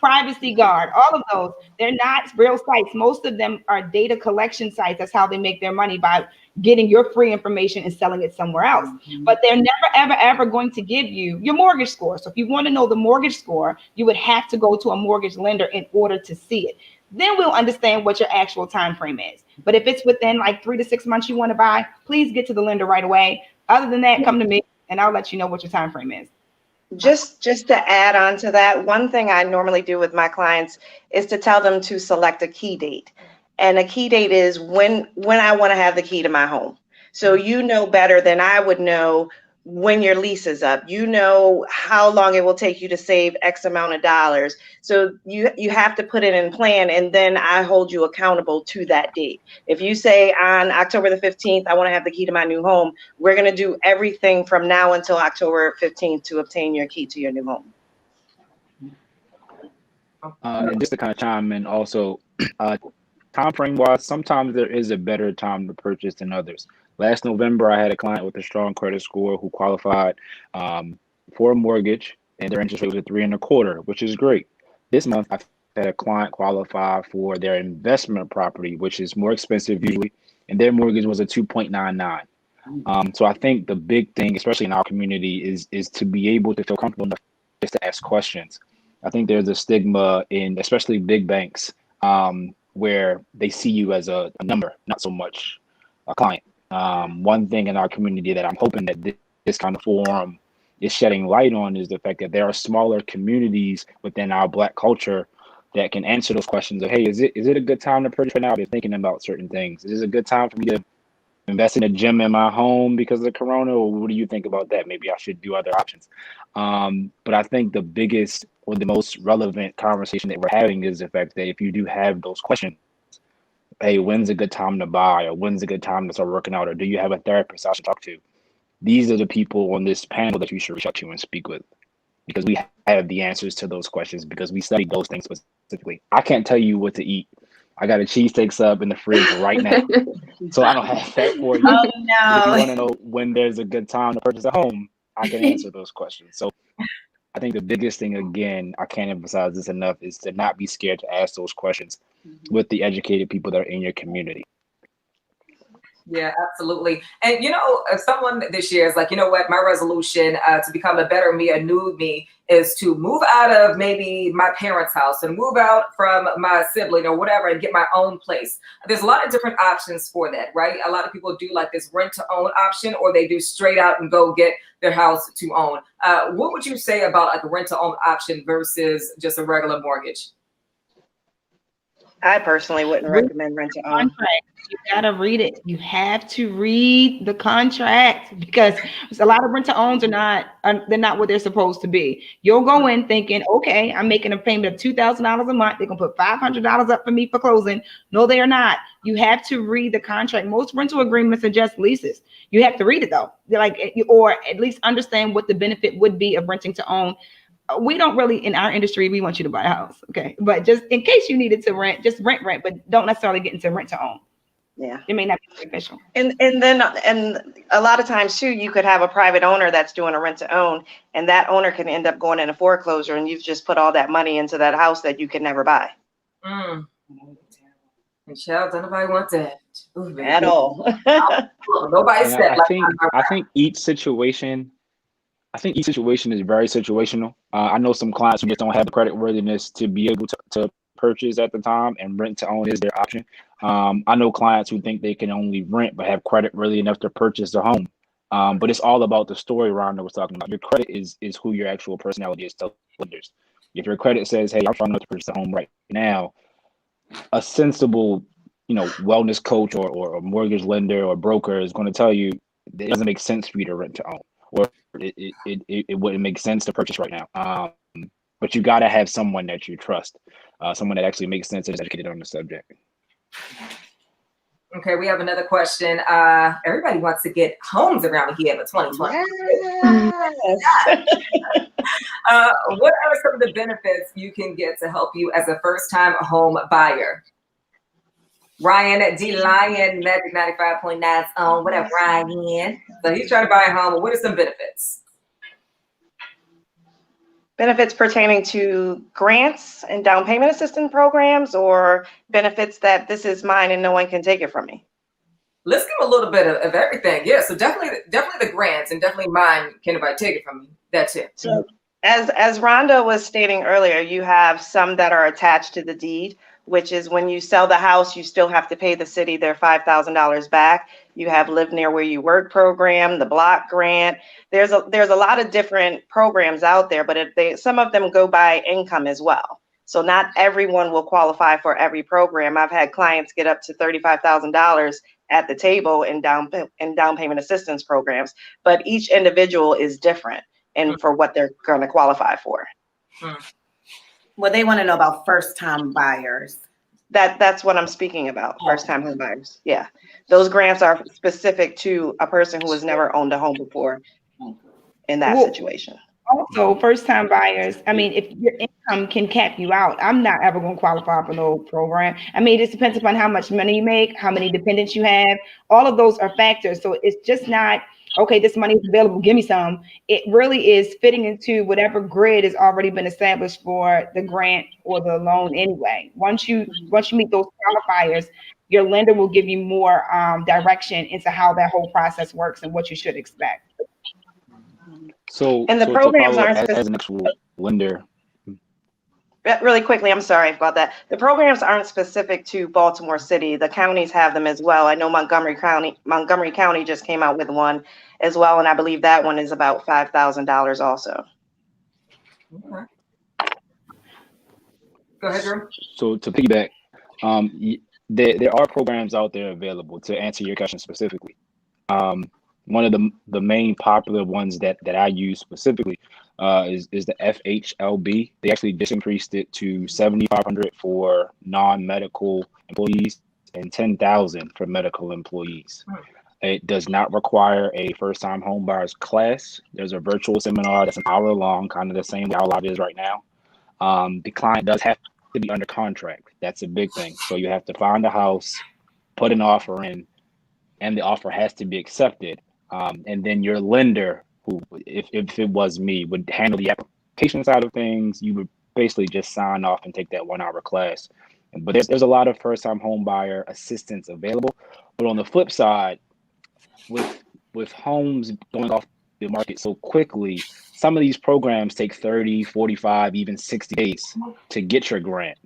Privacy Guard, all of those, they're not real sites. Most of them are data collection sites. That's how they make their money, by getting your free information and selling it somewhere else. But they're never, ever, ever going to give you your mortgage score. So if you want to know the mortgage score, you would have to go to a mortgage lender in order to see it. Then we'll understand what your actual time frame is. But if it's within like 3 to 6 months you want to buy, please get to the lender right away. Other than that, come to me And I'll let you know what your time frame is. Just to add on to that, one thing I normally do with my clients is to tell them to select a key date. And a key date is when I want to have the key to my home. So you know better than I would know when your lease is up. You know how long it will take you to save X amount of dollars. So you have to put it in plan, and then I hold you accountable to that date. If you say on October the 15th, I want to have the key to my new home, we're going to do everything from now until October 15th to obtain your key to your new home. And just to kind of chime in also, time frame wise, sometimes there is a better time to purchase than others. Last November, I had a client with a strong credit score who qualified for a mortgage, and their interest rate was at 3.25%, which is great. This month, I've had a client qualify for their investment property, which is more expensive usually, and their mortgage was a 2.99. So I think the big thing, especially in our community, is to be able to feel comfortable enough just to ask questions. I think there's a stigma in especially big banks where they see you as a number, not so much a client. One thing in our community that I'm hoping that this kind of forum is shedding light on is the fact that there are smaller communities within our Black culture that can answer those questions of, hey, is it a good time to purchase right now? I've been thinking about certain things. Is it a good time for me to invest in a gym in my home because of the corona, or what do you think about that? Maybe I should do other options. But I think the biggest or the most relevant conversation that we're having is the fact that if you do have those questions, hey, when's a good time to buy, or when's a good time to start working out, or do you have a therapist I should talk to? These are the people on this panel that you should reach out to and speak with, because we have the answers to those questions, because we study those things specifically. I can't tell you what to eat. I got a cheesesteak sub in the fridge right now, so I don't have that for you. Oh But if you no. want to know when there's a good time to purchase a home, I can answer those questions. So I think the biggest thing, again, I can't emphasize this enough, is to not be scared to ask those questions with the educated people that are in your community. Yeah, absolutely. And if someone this year is like, you know what, my resolution to become a better me, a new me, is to move out of maybe my parents' house and move out from my sibling or whatever and get my own place. There's a lot of different options for that, right? A lot of people do like this rent to own option, or they do straight out and go get their house to own. What would you say about like a rent to own option versus just a regular mortgage? I personally wouldn't recommend rent to own. You gotta read it. You have to read the contract, because a lot of rent to owns they're not what they're supposed to be. You'll go in thinking, okay, I'm making a payment of $2,000 a month. They're gonna put $500 up for me for closing. No, they are not. You have to read the contract. Most rental agreements are just leases. You have to read it though, or at least understand what the benefit would be of renting to own. We don't really, in our industry, we want you to buy a house, okay? But just in case you needed to rent, just rent, but don't necessarily get into rent to own. Yeah, it may not be beneficial. And a lot of times too, you could have a private owner that's doing a rent to own, and that owner can end up going into foreclosure, and you've just put all that money into that house that you can never buy. And child, nobody wants that. Ooh, at all. Nobody said. I think each situation is very situational. I know some clients who just don't have the credit worthiness to be able to purchase at the time, and rent to own is their option. I know clients who think they can only rent but have credit worthy enough to purchase a home. But it's all about the story Rhonda was talking about. Your credit is who your actual personality is to lenders. If your credit says, hey, I'm trying to purchase a home right now, a sensible, wellness coach or a mortgage lender or broker is going to tell you it doesn't make sense for you to rent to own, or it wouldn't make sense to purchase right now. But you got to have someone that you trust, someone that actually makes sense and is educated on the subject. Okay, we have another question. Everybody wants to get homes around here in 2020. Yes. What are some of the benefits you can get to help you as a first-time home buyer? Ryan D. Lion, Magic 95.9's on. What up, Ryan? So he's trying to buy a home. What are some benefits? Benefits pertaining to grants and down payment assistance programs, or benefits that this is mine and no one can take it from me? Let's give a little bit of everything. Yeah, so definitely the grants, and definitely mine, can nobody take it from me. That's it. So as Rhonda was stating earlier, you have some that are attached to the deed, which is when you sell the house, you still have to pay the city their $5,000 back. You have Live Near Where You Work program, the Block Grant. There's a lot of different programs out there, but some of them go by income as well. So not everyone will qualify for every program. I've had clients get up to $35,000 at the table in down payment assistance programs, but each individual is different and for what they're going to qualify for. Well, they want to know about first-time buyers. That's what I'm speaking about, first-time home buyers. Yeah, those grants are specific to a person who has never owned a home before in that situation. Also, first-time buyers, I mean, if your income can cap you out, I'm not ever going to qualify for no program. I mean, it just depends upon how much money you make, how many dependents you have. All of those are factors. So it's just not, okay, this money is available, give me some. It really is fitting into whatever grid has already been established for the grant or the loan anyway. Once you meet those qualifiers, your lender will give you more direction into how that whole process works and what you should expect. So, and the programs aren't as an actual lender. Really quickly, I'm sorry about that. The programs aren't specific to Baltimore City. The counties have them as well. I know Montgomery County just came out with one as well, and I believe that one is about $5,000 also. Okay. Go ahead, Drew. So to piggyback, there are programs out there available to answer your question specifically. One of the main popular ones that I use specifically is the FHLB. They actually just increased it to $7,500 for non-medical employees and $10,000 for medical employees. It does not require a first-time home buyers class. There's a virtual seminar that's an hour long, kind of the same way our live is right now. The client does have to be under contract. That's a big thing. So you have to find a house, put an offer in, and the offer has to be accepted. And then your lender, who, if it was me, would handle the application side of things. You would basically just sign off and take that 1 hour class. But there's a lot of first-time home buyer assistance available. But on the flip side, with homes going off the market so quickly, some of these programs take 30, 45, even 60 days to get your grant.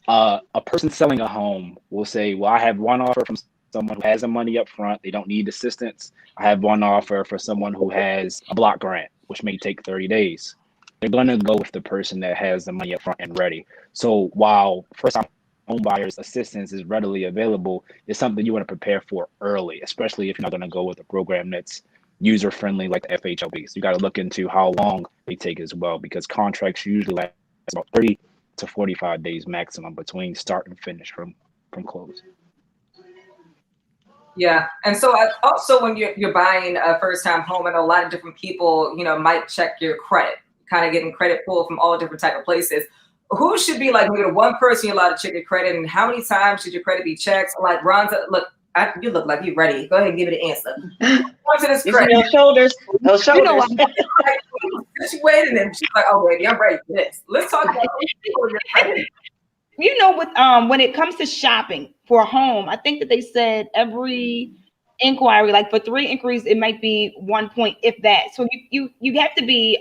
A person selling a home will say, well, I have one offer from someone who has the money up front. They don't need assistance. I have one offer for someone who has a block grant, which may take 30 days. They're going to go with the person that has the money up front and ready. So while first-time home buyers assistance is readily available, it's something you want to prepare for early, especially if you're not going to go with a program that's user-friendly like the FHLB. So you got to look into how long they take as well, because contracts usually last about 30 to 45 days maximum between start and finish from close. Yeah, and so also when you're buying a first-time home, and a lot of different people, might check your credit, kind of getting credit pulled from all different type of places. Who should be like maybe the one person you're allowed to check your credit, and how many times should your credit be checked? Like Ronza, you look like you're ready. Go ahead and give me the answer. Go to this credit. Those shoulders. You know what? She waited and she's like, "Oh, baby, I'm ready for this." Let's talk about your credit. When it comes to shopping for a home, I think that they said every inquiry, like for 3 inquiries, it might be 1 point, if that. So you have to be.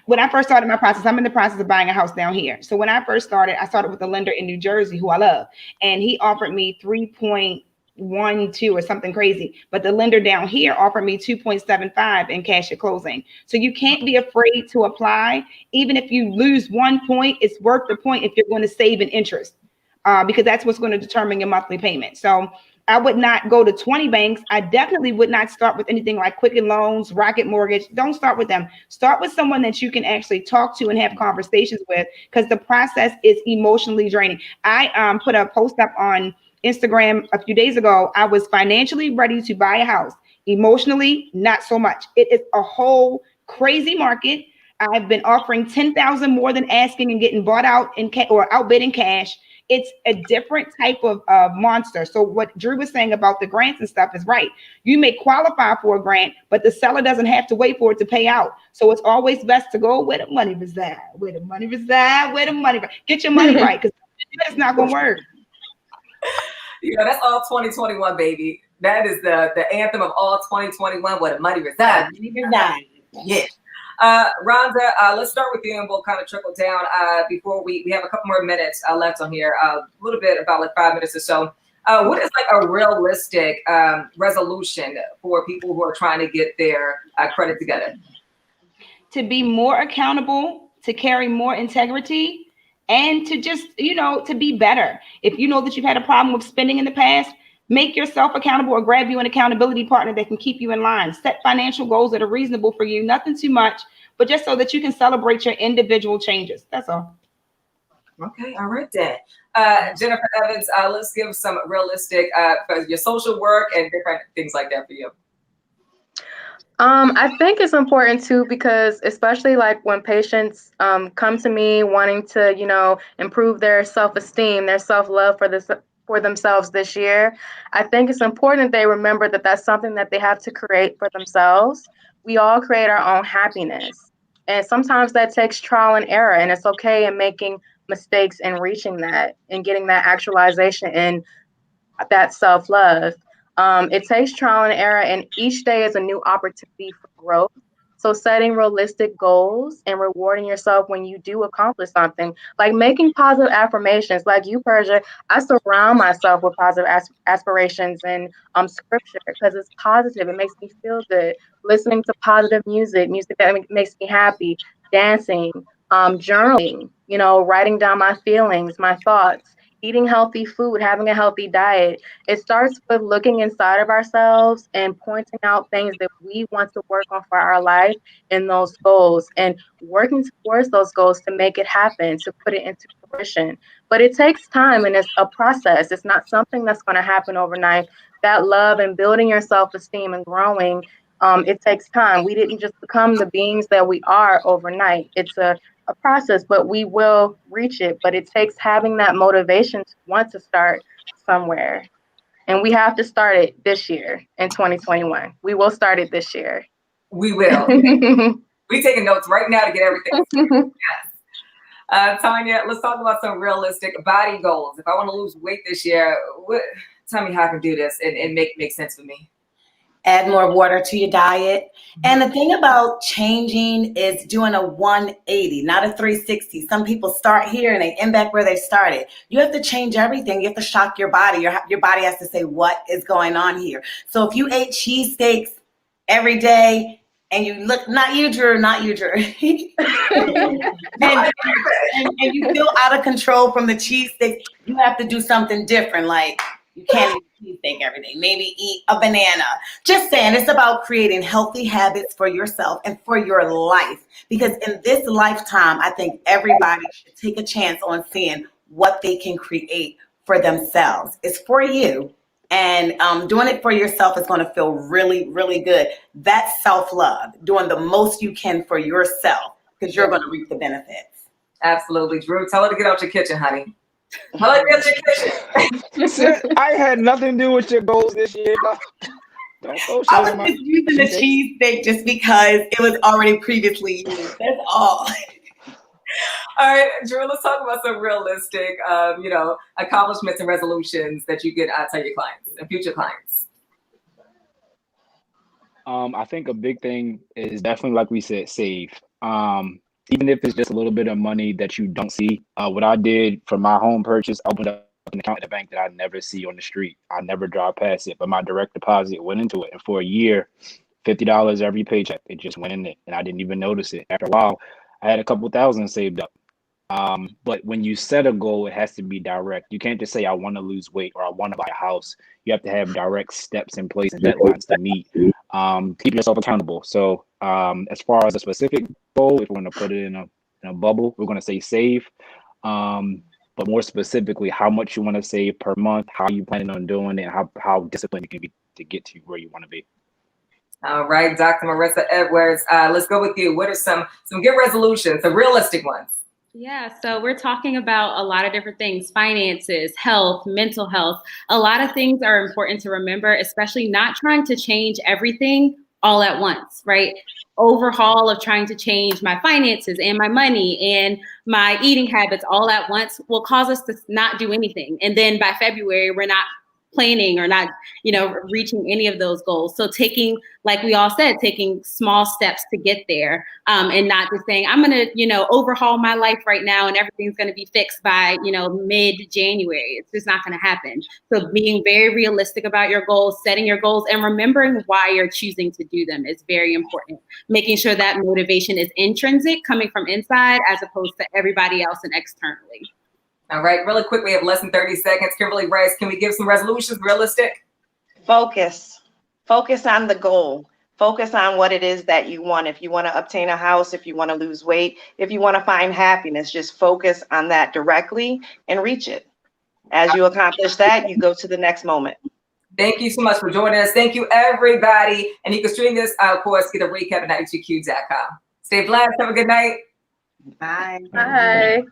When I first started my process, I'm in the process of buying a house down here. So when I first started, I started with a lender in New Jersey who I love, and he offered me 3.12 or something crazy. But the lender down here offered me 2.75 in cash at closing. So you can't be afraid to apply. Even if you lose 1 point, it's worth the point if you're going to save an interest, because that's what's going to determine your monthly payment. So I would not go to 20 banks. I definitely would not start with anything like Quicken Loans, Rocket Mortgage. Don't start with them. Start with someone that you can actually talk to and have conversations with, because the process is emotionally draining. I put a post up on Instagram a few days ago. I was financially ready to buy a house. Emotionally, not so much. It is a whole crazy market. I've been offering 10,000 more than asking and getting bought out or outbid in cash. It's a different type of monster. So what Drew was saying about the grants and stuff is right. You may qualify for a grant, but the seller doesn't have to wait for it to pay out. So it's always best to go where the money reside, where the money reside, where the money reside. Get your money right, because it's not going to work. That's all 2021, baby. That is the anthem of all 2021, where the money resides. Yeah. Ronza, let's start with you and we'll kind of trickle down before we have a couple more minutes left on here, a little bit about like 5 minutes or so. What is like a realistic resolution for people who are trying to get their credit together? To be more accountable, to carry more integrity, and to just, to be better. If you know that you've had a problem with spending in the past, make yourself accountable or grab you an accountability partner that can keep you in line. Set financial goals that are reasonable for you, nothing too much, but just so that you can celebrate your individual changes. That's all. Okay, all right then. Jennifer Evans, let's give some realistic for your social work and different things like that for you. I think it's important too, because especially like when patients come to me wanting to, improve their self-esteem, their self-love for themselves this year, I think it's important they remember that that's something that they have to create for themselves. We all create our own happiness, and sometimes that takes trial and error, and it's okay in making mistakes and reaching that and getting that actualization in that self-love. It takes trial and error, and each day is a new opportunity for growth. So setting realistic goals and rewarding yourself when you do accomplish something, like making positive affirmations, like you, Persia. I surround myself with positive aspirations and scripture, because it's positive. It makes me feel good. Listening to positive music that makes me happy, dancing, journaling, writing down my feelings, my thoughts, eating healthy food, having a healthy diet. It starts with looking inside of ourselves and pointing out things that we want to work on for our life and those goals, and working towards those goals to make it happen, to put it into fruition. But it takes time, and it's a process. It's not something that's going to happen overnight. That love and building your self-esteem and growing, it takes time. We didn't just become the beings that we are overnight. It's a process, but we will reach it. But it takes having that motivation to want to start somewhere. And we have to start it this year in 2021. We will start it this year. We will. We're taking notes right now to get everything. Yes. Tanya, let's talk about some realistic body goals. If I want to lose weight this year, tell me how I can do this and make sense for me. Add more water to your diet. And the thing about changing is doing a 180, not a 360. Some people start here and they end back where they started. You have to change everything. You have to shock your body. Your body has to say, what is going on here? So if you ate cheesesteaks every day and you look, not you, Drew, and you feel out of control from the cheesesteaks, you have to do something different. Like, you can't eat cheesesteak every day. Maybe eat a banana. Just saying, it's about creating healthy habits for yourself and for your life. Because in this lifetime, I think everybody should take a chance on seeing what they can create for themselves. It's for you. And doing it for yourself is going to feel really, really good. That's self-love, doing the most you can for yourself, because you're going to reap the benefits. Absolutely. Drew, tell her to get out your kitchen, honey. Tell her to get out your kitchen. I had nothing to do with your goals this year. Don't go I was just using the cheesesteak just because it was already previously used. That's all. All right, Drew, let's talk about some realistic, accomplishments and resolutions that you could tell your clients and future clients. I think a big thing is definitely, like we said, save. Even if it's just a little bit of money that you don't see. What I did for my home purchase, I opened up an account at a bank that I never see on the street. I never drive past it, but my direct deposit went into it. And for a year, $50 every paycheck, it just went in it. And I didn't even notice it. After a while, I had a couple thousand saved up. But when you set a goal, it has to be direct. You can't just say, I want to lose weight or I want to buy a house. You have to have direct steps in place and deadlines to meet. Keep yourself accountable. So as far as a specific goal, if we're going to put it in a bubble, we're going to say save. But more specifically, how much you want to save per month, how you planning on doing it, how disciplined you can be to get to where you want to be. All right, Dr. Marissa Edwards, let's go with you. What are some good resolutions, some realistic ones? Yeah, so we're talking about a lot of different things: finances, health, mental health. A lot of things are important to remember, especially not trying to change everything all at once, right? Overhaul of trying to change my finances and my money and my eating habits all at once will cause us to not do anything. And then by February, we're not planning or not, reaching any of those goals. So taking, like we all said, taking small steps to get there, and not just saying, I'm going to, overhaul my life right now and everything's going to be fixed by, mid-January. It's just not going to happen. So being very realistic about your goals, setting your goals, and remembering why you're choosing to do them is very important. Making sure that motivation is intrinsic, coming from inside, as opposed to everybody else and externally. All right, really quick, we have less than 30 seconds. Kimberly Rice, can we give some resolutions, realistic? Focus on the goal. Focus on what it is that you want. If you want to obtain a house, if you want to lose weight, if you want to find happiness, just focus on that directly and reach it. As you accomplish that, you go to the next moment. Thank you so much for joining us. Thank you, everybody. And you can stream this, of course, get a recap at 92Q.com. Stay blessed. Have a good night. Bye. Bye.